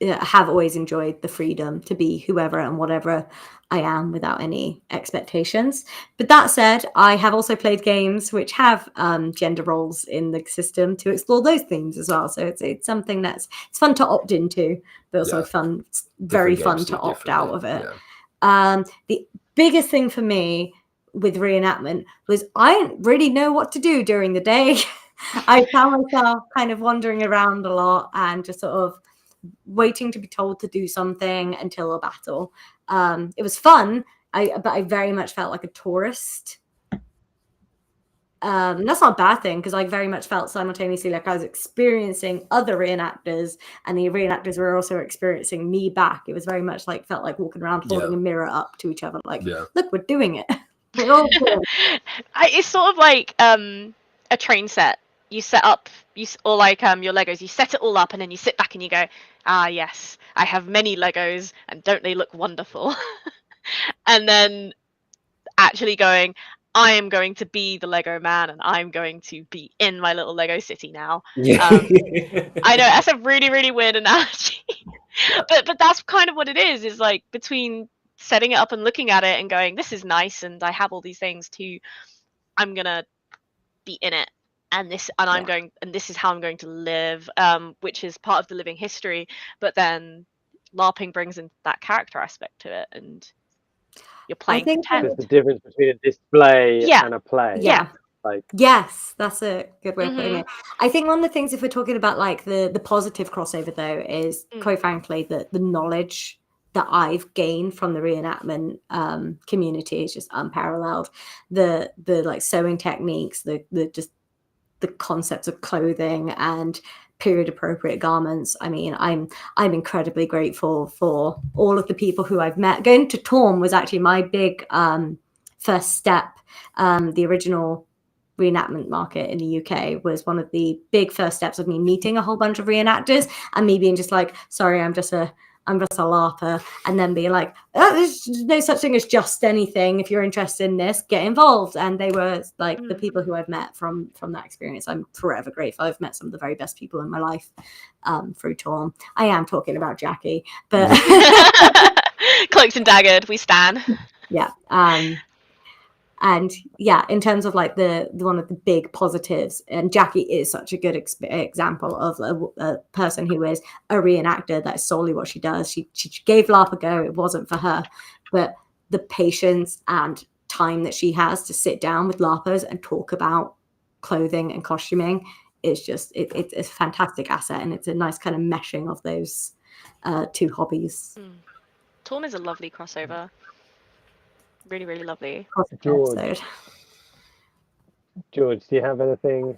S2: have always enjoyed the freedom to be whoever and whatever I am without any expectations. But that said, I have also played games which have gender roles in the system to explore those themes as well. So it's something it's fun to opt into, but also very fun to opt out of it. Yeah. The biggest thing for me with reenactment was I didn't really know what to do during the day. I found myself kind of wandering around a lot and just sort of waiting to be told to do something until a battle. It was fun, but I very much felt like a tourist. That's not a bad thing, because I very much felt simultaneously like I was experiencing other reenactors, and the reenactors were also experiencing me back. It was very much like, felt like walking around holding a mirror up to each other, like, look, we're doing it. We're all doing it.
S3: It's sort of like a train set. You set up, or like your Legos, you set it all up and then you sit back and you go, ah, yes, I have many Legos and don't they look wonderful? And then actually going, I am going to be the Lego man and I'm going to be in my little Lego city now. I know that's a really, really weird analogy, but that's kind of what it is like between setting it up and looking at it and going, this is nice and I have all these things too. I'm going to be in it. And this is how I'm going to live, which is part of the living history. But then LARPing brings in that character aspect to it, and you're playing.
S5: I think there's the difference between a display and a play.
S2: Yeah.
S5: Like,
S2: yes, that's a good way of putting it. I think one of the things, if we're talking about like the positive crossover, though, is quite frankly the knowledge that I've gained from the reenactment community is just unparalleled. The like sewing techniques, the concepts of clothing and period appropriate garments. I mean, I'm incredibly grateful for all of the people who I've met. Going to Torm was actually my big first step. The original reenactment market in the UK was one of the big first steps of me meeting a whole bunch of reenactors and me being just like, sorry, I'm just a LARPer, and then being like, oh, there's no such thing as just anything. If you're interested in this, get involved. And they were like the people who I've met from that experience. I'm forever grateful. I've met some of the very best people in my life through Torm. I am talking about Jackie, but
S3: Cloaked and Daggered, we stan.
S2: Yeah. And yeah, in terms of like the one of the big positives, and Jackie is such a good example of a person who is a reenactor. That's solely what she does. She gave LARP a go. It wasn't for her, but the patience and time that she has to sit down with LARPers and talk about clothing and costuming is just it's a fantastic asset, and it's a nice kind of meshing of those two hobbies.
S3: Torm is a lovely crossover. Really, really lovely.
S5: George, do you have anything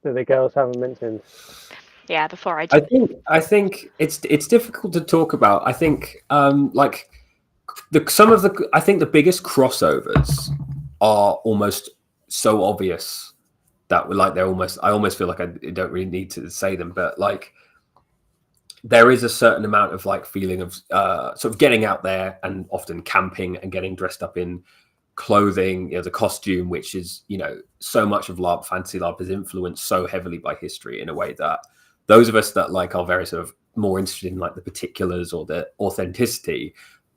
S5: that the girls haven't mentioned?
S3: Yeah, before I do.
S4: I think it's difficult to talk about. I think like I think the biggest crossovers are almost so obvious that like I almost feel like I don't really need to say them, but like there is a certain amount of like feeling of sort of getting out there and often camping and getting dressed up in clothing, the costume, which is, so much of LARP, fantasy LARP is influenced so heavily by history in a way that those of us that like are very sort of more interested in like the particulars or the authenticity,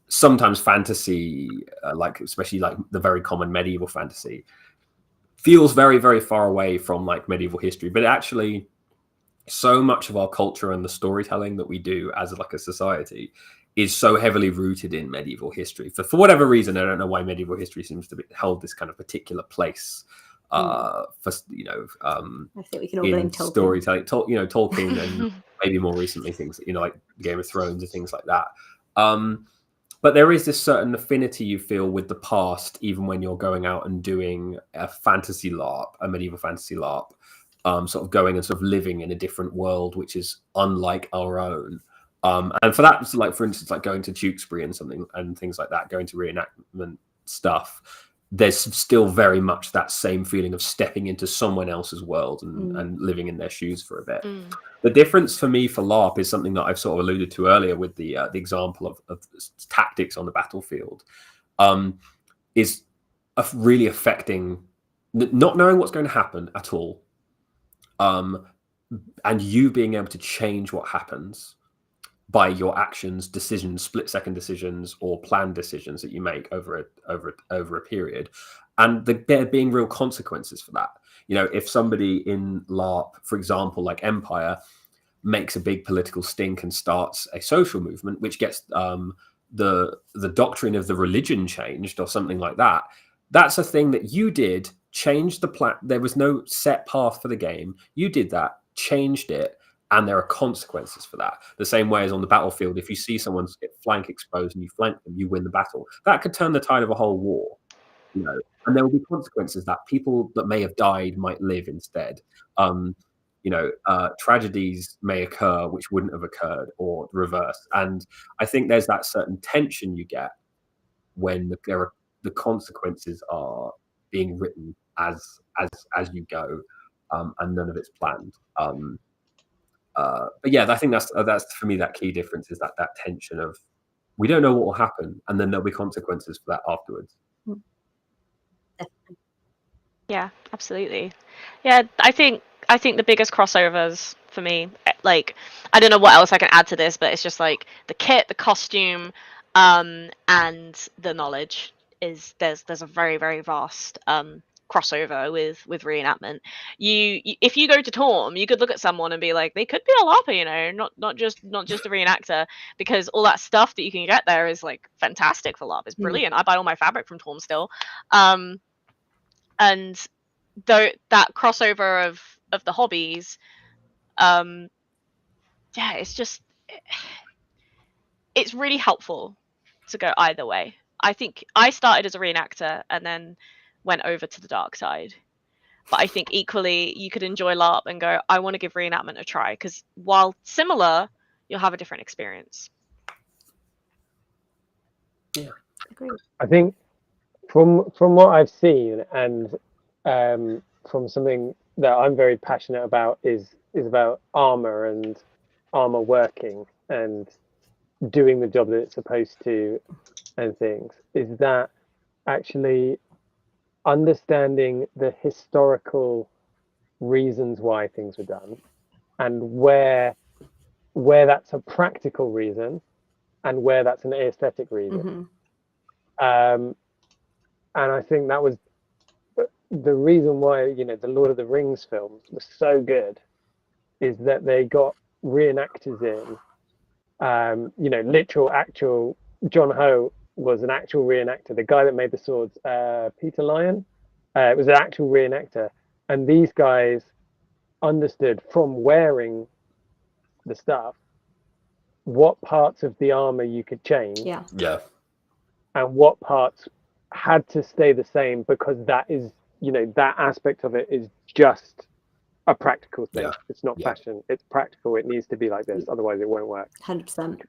S4: sometimes fantasy, like especially like the very common medieval fantasy, feels very, very far away from like medieval history. But actually, so much of our culture and the storytelling that we do as like a society is so heavily rooted in medieval history. For whatever reason, I don't know why medieval history seems to be held this kind of particular place for
S2: I think we can all
S4: in
S2: blame Tolkien.
S4: storytelling. Tolkien, and maybe more recently things like Game of Thrones and things like that. But there is this certain affinity you feel with the past, even when you're going out and doing a fantasy LARP, a medieval fantasy LARP, sort of going and sort of living in a different world, which is unlike our own. And for that, so like for instance, like going to Tewkesbury and things like that, going to reenactment stuff, there's still very much that same feeling of stepping into someone else's world and living in their shoes for a bit. The difference for me for LARP is something that I've sort of alluded to earlier with the example of tactics on the battlefield, is really affecting not knowing what's going to happen at all, and you being able to change what happens by your actions, decisions, split-second decisions, or planned decisions that you make over a period, and there being real consequences for that. If somebody in LARP, for example, like Empire, makes a big political stink and starts a social movement, which gets the doctrine of the religion changed or something like that, that's a thing that you did, changed the plan. There was no set path for the game. You did that, changed it, and there are consequences for that. The same way as on the battlefield, if you see someone get flank exposed and you flank them, you win the battle. That could turn the tide of a whole war, and there will be consequences that people that may have died might live instead. Tragedies may occur which wouldn't have occurred, or the reverse. And I think there's that certain tension you get when the consequences are being written as you go, and none of it's planned. But yeah, I think that's for me that key difference is that tension of we don't know what will happen, and then there'll be consequences for that afterwards.
S3: Yeah, absolutely. Yeah, I think the biggest crossovers for me, like, I don't know what else I can add to this, but it's just like the kit, the costume, and the knowledge is there's a very, very vast crossover with reenactment. You if you go to Torm, you could look at someone and be like, they could be a LARPer, not just a reenactor, because all that stuff that you can get there is like fantastic for LARP. It's brilliant. I buy all my fabric from Torm still. And though that crossover of the hobbies, it's really helpful to go either way. I think I started as a reenactor and then went over to the dark side. But I think equally you could enjoy LARP and go, I want to give reenactment a try, because while similar, you'll have a different experience.
S4: Yeah,
S5: I think from what I've seen, and from something that I'm very passionate about is about armor and armor working and doing the job that it's supposed to and things, is that actually understanding the historical reasons why things were done, and where that's a practical reason and where that's an aesthetic reason. And I think that was the reason why the Lord of the Rings films were so good, is that they got reenactors in, literal actual. John Ho was an actual reenactor. The guy that made the swords, Peter Lyon, was an actual reenactor, and these guys understood from wearing the stuff what parts of the armor you could change, and what parts had to stay the same, because that is, that aspect of it is just a practical thing.
S4: Yeah.
S5: It's not
S4: Yeah.
S5: fashion. It's practical. It needs to be like this, otherwise it won't work.
S2: 100%.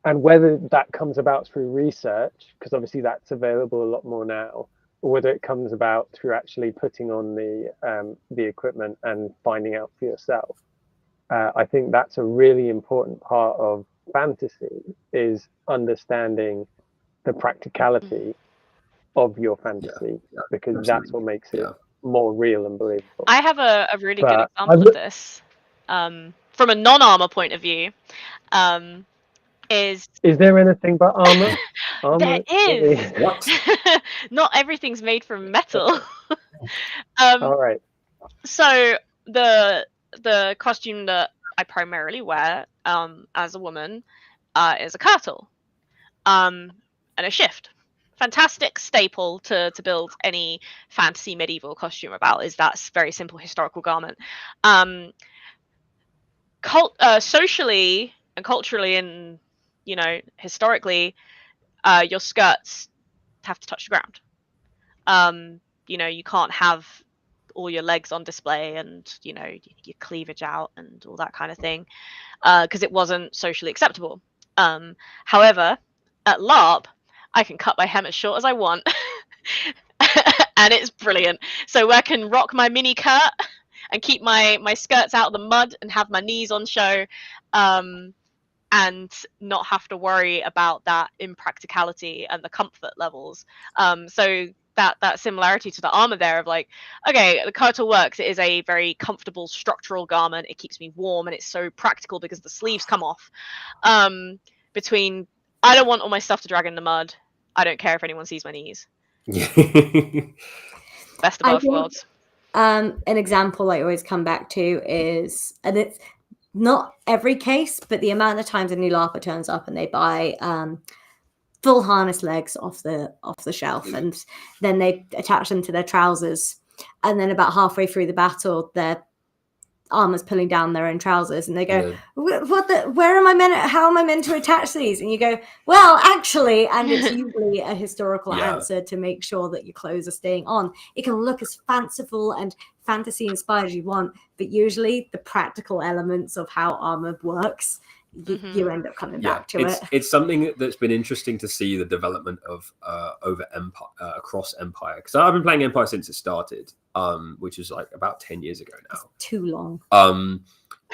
S5: And whether that comes about through research, because obviously that's available a lot more now, or whether it comes about through actually putting on the equipment and finding out for yourself. I think that's a really important part of fantasy, is understanding the practicality of your fantasy, because that's what makes it more real and believable.
S3: I have a really good example of this from a non-armor point of view. Is
S5: there anything but armor?
S3: There is.
S4: What?
S3: Not everything's made from metal.
S5: All right.
S3: So the costume that I primarily wear as a woman is a kirtle and a shift. Fantastic staple to build any fantasy medieval costume about, is that very simple historical garment. Socially and culturally and historically, your skirts have to touch the ground. You can't have all your legs on display and your cleavage out and all that kind of thing, because it wasn't socially acceptable. However, at LARP, I can cut my hem as short as I want, and it's brilliant. So I can rock my mini skirt and keep my skirts out of the mud and have my knees on show, and not have to worry about that impracticality and the comfort levels. So that similarity to the armor there of like, okay, the kirtle works. It is a very comfortable structural garment. It keeps me warm, and it's so practical because the sleeves come off. Between, I don't want all my stuff to drag in the mud. I don't care if anyone sees my knees. Best of both worlds.
S2: An example I always come back to is, and it's not every case, but the amount of times a new LARPer turns up and they buy full harness legs off the shelf, and then they attach them to their trousers, and then about halfway through the battle, their armor's pulling down their own trousers, and they go, how am I meant to attach these? And you go, well, actually, and it's usually a historical answer to make sure that your clothes are staying on. It can look as fanciful and fantasy inspired as you want, but usually the practical elements of how armor works, you end up coming back to it.
S4: It's something that's been interesting to see, the development of over Empire, across Empire, because I've been playing Empire since it started, which is like about 10 years ago now.
S2: It's too long.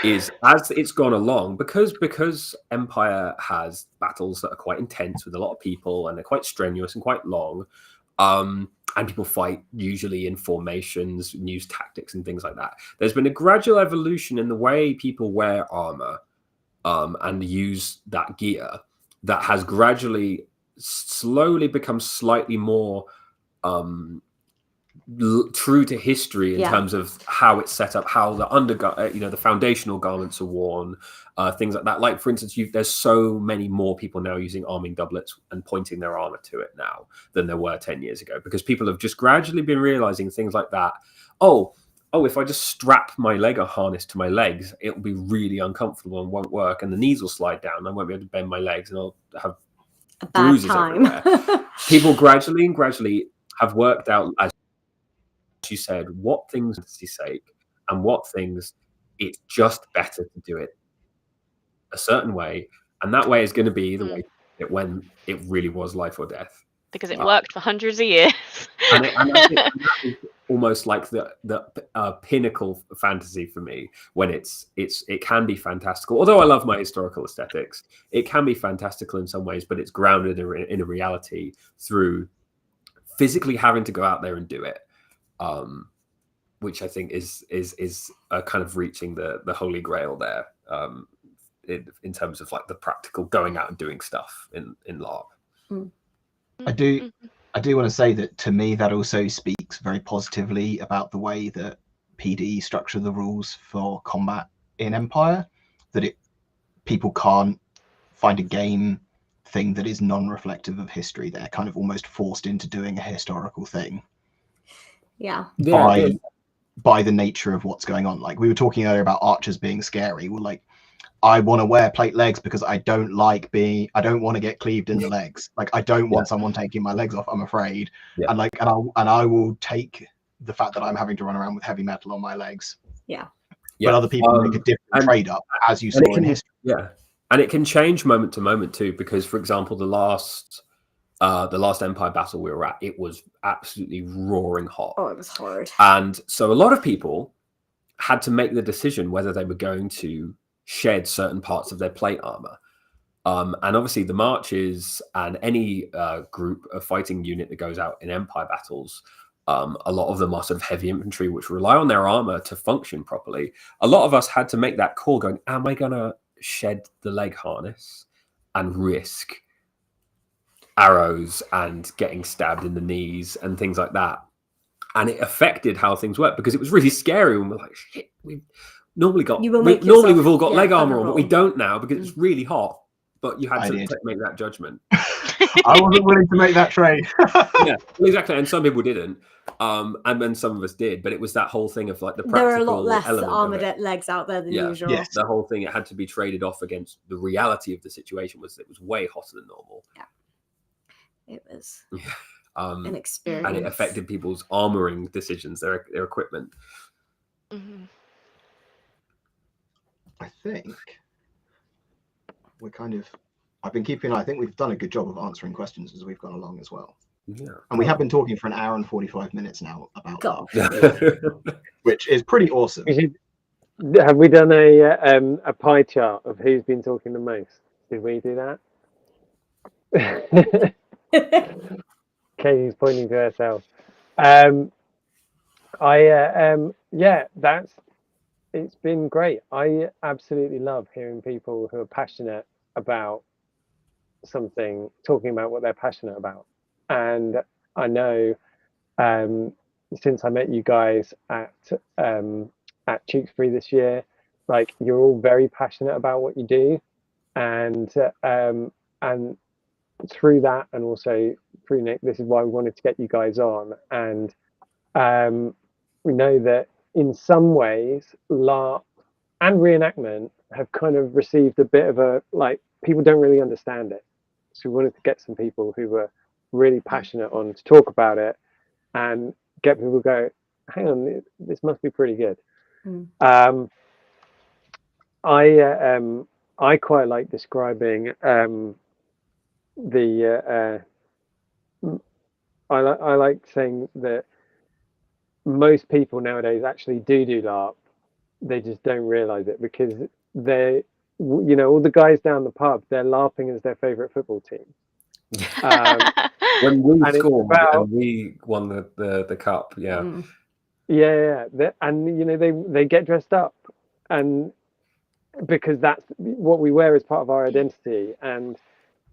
S4: Is as it's gone along, because Empire has battles that are quite intense with a lot of people, and they're quite strenuous and quite long, and people fight usually in formations, use tactics and things like that. There's been a gradual evolution in the way people wear armor and use that gear, that has gradually, slowly become slightly more true to history in terms of how it's set up, how the the foundational garments are worn, things like that. Like, for instance, there's so many more people now using arming doublets and pointing their armor to it now than there were 10 years ago, because people have just gradually been realizing things like that. Oh, if I just strap my leg harness to my legs, it'll be really uncomfortable and won't work, and the knees will slide down. I won't be able to bend my legs, and I'll have bruises everywhere. People gradually have worked out, as you said, what things are for sake and what things it's just better to do it a certain way, and that way is going to be the way when it really was life or death,
S3: because it worked for hundreds of years.
S4: and I think that is almost like the pinnacle fantasy for me, when it can be fantastical. Although I love my historical aesthetics, it can be fantastical in some ways, but it's grounded in a reality through physically having to go out there and do it, which I think is kind of reaching the holy grail there, in terms of like the practical going out and doing stuff in LARP.
S1: I do want to say that, to me, that also speaks very positively about the way that PD structure the rules for combat in Empire, that people can't find a game thing that is non-reflective of history. They're kind of almost forced into doing a historical thing by the nature of what's going on. Like, we were talking earlier about archers being scary. Well, like, I want to wear plate legs because I don't want to get cleaved in the legs. Like, I don't want someone taking my legs off, I'm afraid. And I will take the fact that I'm having to run around with heavy metal on my legs.
S2: Yeah.
S1: But other people make a different trade up, as you saw in history.
S4: Yeah, and it can change moment to moment too, because, for example, the last Empire battle we were at, it was absolutely roaring hot.
S2: Oh, it was hard.
S4: And so a lot of people had to make the decision whether they were going to shed certain parts of their plate armor. And obviously the marches and any group of fighting unit that goes out in Empire battles, a lot of them are sort of heavy infantry, which rely on their armor to function properly. A lot of us had to make that call going, am I going to shed the leg harness and risk arrows and getting stabbed in the knees and things like that? And it affected how things work, because it was really scary when we're like, shit, we've normally got, normally we've all got leg armor on, but we don't now because it's really hot. But you had to make that judgment.
S1: I wasn't willing to make that trade.
S4: Yeah, exactly. And some people didn't. And then some of us did. But it was that whole thing of like the practical
S2: there are a lot less
S4: element
S2: armored legs out there than usual.
S1: Yes.
S4: The whole thing, it had to be traded off against the reality of the situation. Was it was way hotter than normal.
S2: Yeah. It was
S4: an
S2: experience.
S4: And it affected people's armoring decisions, their equipment.
S3: Mm-hmm.
S1: I think we're kind of, I've been keeping an eye. I think we've done a good job of answering questions as we've gone along as well.
S4: Yeah.
S1: And we have been talking for an hour and 45 minutes now about
S2: that,
S1: which is pretty awesome.
S5: Have we done a pie chart of who's been talking the most? Did we do that? Katie's pointing to herself. It's been great. I absolutely love hearing people who are passionate about something talking about what they're passionate about. And I know since I met you guys at Tewkesbury this year, like, you're all very passionate about what you do, and through that, and also through Nick, this is why we wanted to get you guys on. And we know that in some ways LARP and reenactment have kind of received a bit of a, like, people don't really understand it, so we wanted to get some people who were really passionate on to talk about it and get people to go, hang on, this must be pretty good. I quite like describing I like saying that most people nowadays actually do LARP. They just don't realize it, because they, you know, all the guys down the pub, they're LARPing as their favorite football team.
S4: When we scored and we won the cup,
S5: and you know, they get dressed up, and because that's what we wear as part of our identity, and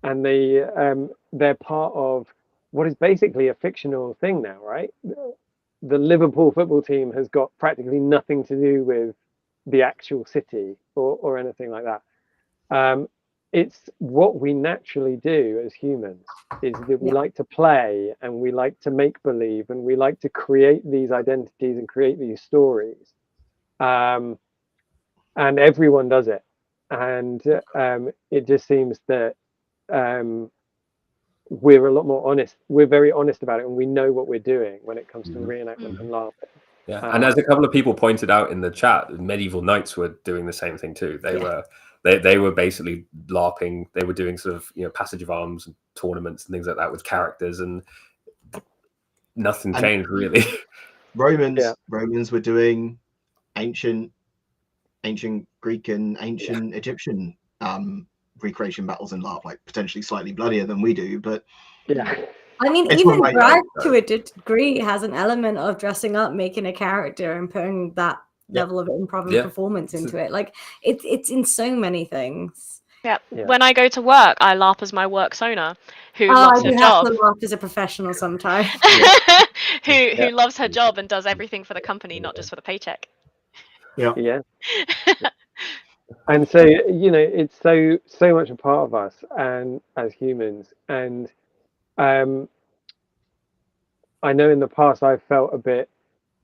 S5: they're part of what is basically a fictional thing now, right? The Liverpool football team has got practically nothing to do with the actual city or anything like that. It's what we naturally do as humans, is that we like to play, and we like to make believe, and we like to create these identities and create these stories. And everyone does it. And it just seems that we're a lot more honest. We're very honest about it, and we know what we're doing when it comes to reenactment and LARPing.
S4: Yeah, and as a couple of people pointed out in the chat, Medieval Knights were doing the same thing too. They were basically LARPing. They were doing sort of, you know, Passage of Arms and tournaments and things like that with characters, and nothing changed really.
S1: Romans were doing ancient Greek and ancient Egyptian recreation battles in LARP, like potentially slightly bloodier than we do, but
S2: I mean, even Brad to a degree has an element of dressing up, making a character, and putting that level of improv and performance into it. Like, it's in so many things.
S3: When I go to work, I LARP as my work sona, who loves her job.
S2: I have to LARP as a professional sometimes.
S3: who loves her job and does everything for the company, not just for the paycheck.
S5: And so, you know, it's so much a part of us, and as humans. And I know in the past I've felt a bit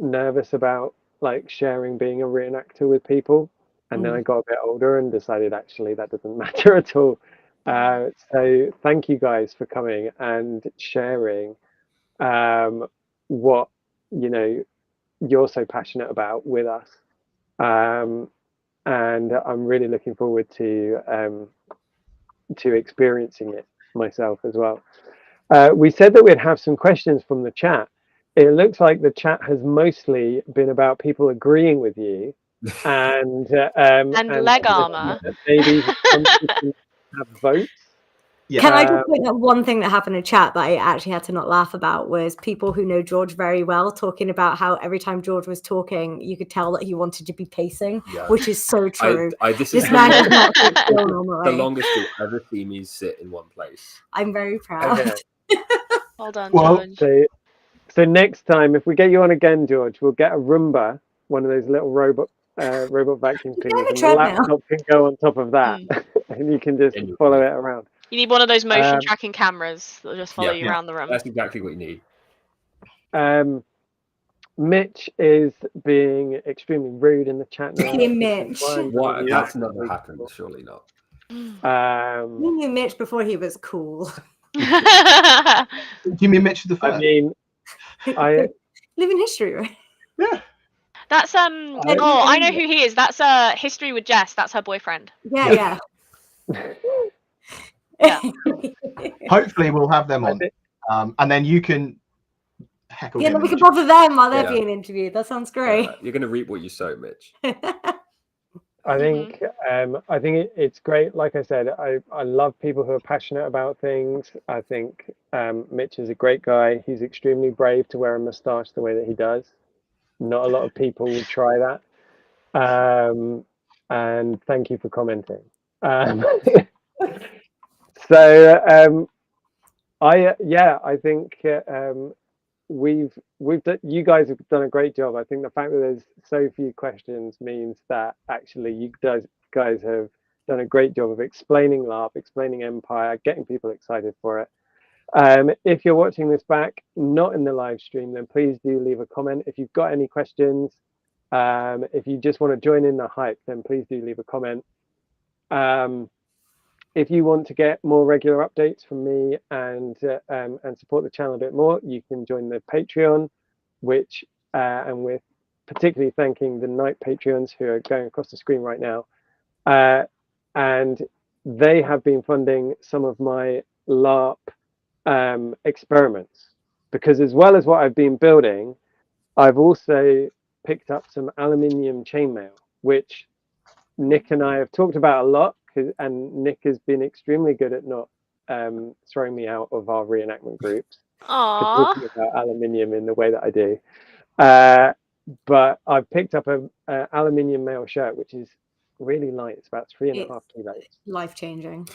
S5: nervous about, like, sharing being a reenactor with people, and then I got a bit older and decided actually that doesn't matter at all. So thank you guys for coming and sharing what, you know, you're so passionate about with us. And I'm really looking forward to experiencing it myself as well. We said that we'd have some questions from the chat. It looks like the chat has mostly been about people agreeing with you and
S3: leg armor.
S5: Maybe some people have votes.
S1: Yeah.
S2: Can I just point out one thing that happened in chat that I actually had to not laugh about was people who know George very well talking about how every time George was talking, you could tell that he wanted to be pacing, which is so true. This man does not sit still normally.
S4: The longest you'll ever see me sit in one place.
S2: I'm very proud.
S5: Okay.
S3: Well done,
S1: Well,
S3: George.
S5: So next time, if we get you on again, George, we'll get a Roomba, one of those little robot vacuum cleaners, and the laptop can go on top of that, and you can just follow it around.
S3: You need one of those motion tracking cameras that'll just follow you around the room.
S4: That's exactly what you need.
S5: Mitch is being extremely rude in the chat now.
S2: Mitch.
S4: What? That's never happened, surely not.
S2: You knew Mitch before he was cool.
S1: Do you mean Mitch the First?
S5: I mean, I
S2: live in history, right?
S1: Yeah.
S3: That's I know who he is. That's History with Jess. That's her boyfriend.
S2: Yeah.
S1: Hopefully we'll have them on, and then you can heckle.
S2: Yeah, then we can bother them while they're being interviewed. That sounds great.
S4: You're gonna reap what you sow, Mitch.
S5: I think it's great. Like I said, I love people who are passionate about things. I think Mitch is a great guy. He's extremely brave to wear a moustache the way that he does. Not a lot of people would try that. And thank you for commenting. I think you guys have done a great job. I think the fact that there's so few questions means that actually you guys have done a great job of explaining LARP, explaining Empire, getting people excited for it. If you're watching this back, not in the live stream, then please do leave a comment. If you've got any questions, if you just want to join in the hype, then please do leave a comment. If you want to get more regular updates from me and support the channel a bit more, you can join the Patreon, which and we're particularly thanking the Night Patreons who are going across the screen right now, and they have been funding some of my LARP experiments, because as well as what I've been building, I've also picked up some aluminium chainmail, which Nick and I have talked about a lot. And Nick has been extremely good at not throwing me out of our reenactment groups for talking about aluminium in the way that I do. But I've picked up an aluminium mail shirt, which is really light. It's about 3.5 kilos.
S2: Life changing.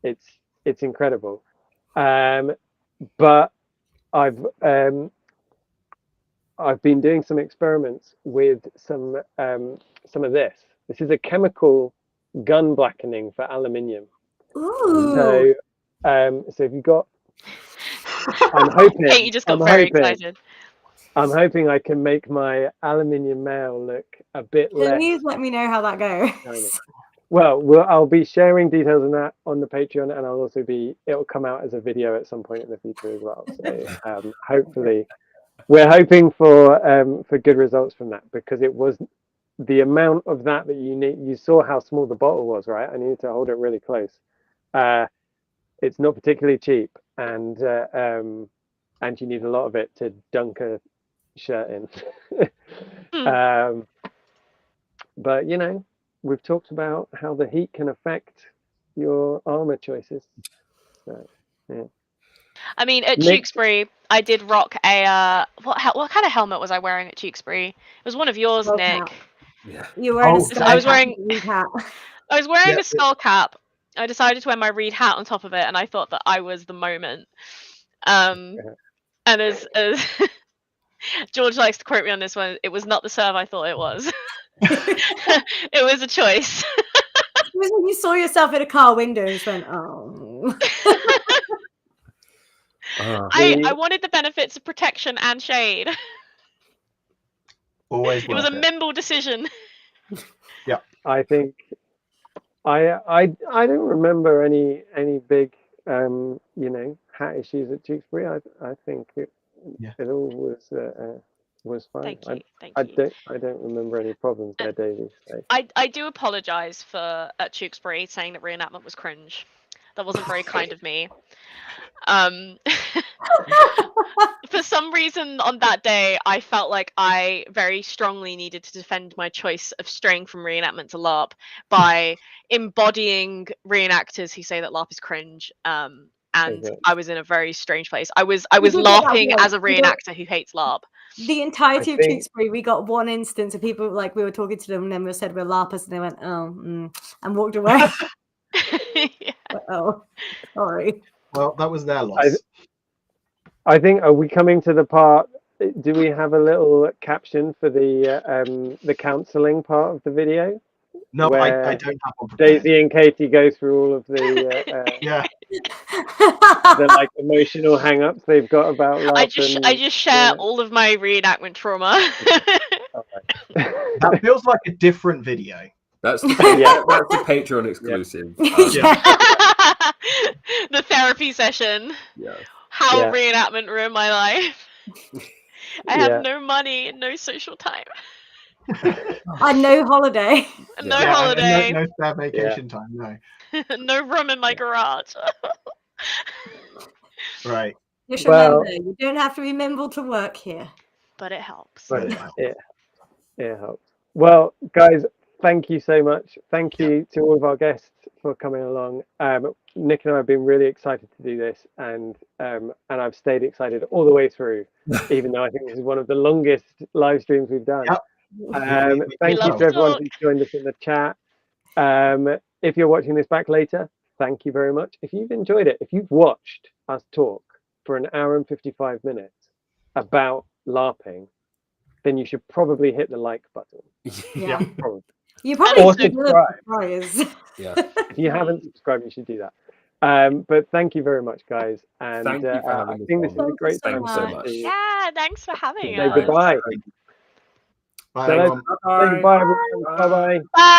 S5: It's incredible. But I've been doing some experiments with some of this. This is a chemical gun blackening for aluminium.
S2: Ooh.
S5: So if you got, I'm hoping.
S3: Kate, you just got very excited.
S5: I'm hoping I can make my aluminium mail look a bit less.
S2: Please let me know how that goes.
S5: Well, I'll be sharing details on that on the Patreon, and it'll come out as a video at some point in the future as well. So hopefully, we're hoping for good results from that, because it was the amount of that you need. You saw how small the bottle was, right? I needed to hold it really close. It's not particularly cheap, and you need a lot of it to dunk a shirt in. But you know, we've talked about how the heat can affect your armor choices. So, yeah.
S3: I mean, at Tewkesbury, I did rock a what kind of helmet was I wearing at Tewkesbury? It was one of yours, Nick.
S4: Yeah.
S2: You were wearing
S3: I was wearing
S1: Yeah.
S3: a skull cap. I decided to wear my reed hat on top of it, and I thought that I was the moment. And as George likes to quote me on this one, it was not the serve I thought it was. It was a choice.
S2: It was when you saw yourself in a car window and went, oh.
S3: I wanted the benefits of protection and shade.
S1: Always.
S3: It was a nimble decision.
S1: Yeah.
S5: I think I don't remember any big hat issues at Tewkesbury. I think it all was was fine.
S3: Thank you. Thank
S5: I
S3: you.
S5: don't remember any problems there, Davey. So.
S3: I do apologise for at Tewkesbury saying that reenactment was cringe. That wasn't very kind of me. For some reason on that day, I felt like I very strongly needed to defend my choice of straying from reenactment to LARP by embodying reenactors who say that LARP is cringe. And
S5: Okay.
S3: I was in a very strange place. I was
S2: did get that
S3: LARPing
S2: one.
S3: as a reenactor who hates LARP.
S2: The entirety
S5: I
S2: of
S5: think-
S2: Tewkesbury, we got one instance of people like we were talking to them and then we said we're LARPers and they went, and walked away.
S3: Yeah.
S2: Oh, sorry.
S1: Well, that was their loss.
S5: I think, are we coming to the part? Do we have a little caption for the counselling part of the video?
S1: No,
S5: where
S1: I don't have one prepared.
S5: Daisy and Katie go through all of the
S1: Yeah.
S5: the like emotional hang-ups they've got about LARP.
S3: I just share all of my reenactment trauma.
S1: That feels like a different video.
S4: That's the, that's the Patreon exclusive.
S3: The therapy session.
S4: Yeah.
S3: How
S5: Yeah.
S3: reenactment ruined my life. I have no money and no social time.
S2: And no holiday.
S3: No
S1: Yeah,
S3: holiday.
S1: no spare vacation time. No.
S3: No room in my garage.
S1: Right.
S2: Just
S5: Well-
S2: remember, you don't have to be nimble to work here.
S3: But it helps.
S5: But it helps. Well, guys, thank you so much. Thank you to all of our guests for coming along. Nick and I have been really excited to do this, and I've stayed excited all the way through, even though I think this is one of the longest live streams we've done.
S1: Yep.
S5: Thank you
S3: love
S5: to
S3: to
S5: everyone
S3: talk.
S5: who's joined us in the chat. If you're watching this back later, thank you very much. If you've enjoyed it, if you've watched us talk for an hour and 55 minutes about LARPing, then you should probably hit the like button.
S2: Yeah.
S5: Probably.
S2: You probably
S5: Or
S2: should
S5: subscribe.
S4: Yeah.
S5: If you haven't subscribed, you should do that. But thank you very much, guys. And
S4: Thank you for having
S5: I
S4: me
S5: think this
S4: on.
S5: is a great
S2: Thank
S5: time
S2: you
S4: so
S5: to
S4: much.
S5: say
S3: Yeah, thanks for having us.
S5: goodbye.
S1: Bye,
S5: Say
S1: everyone.
S5: bye, everyone. Bye-bye.
S3: Bye.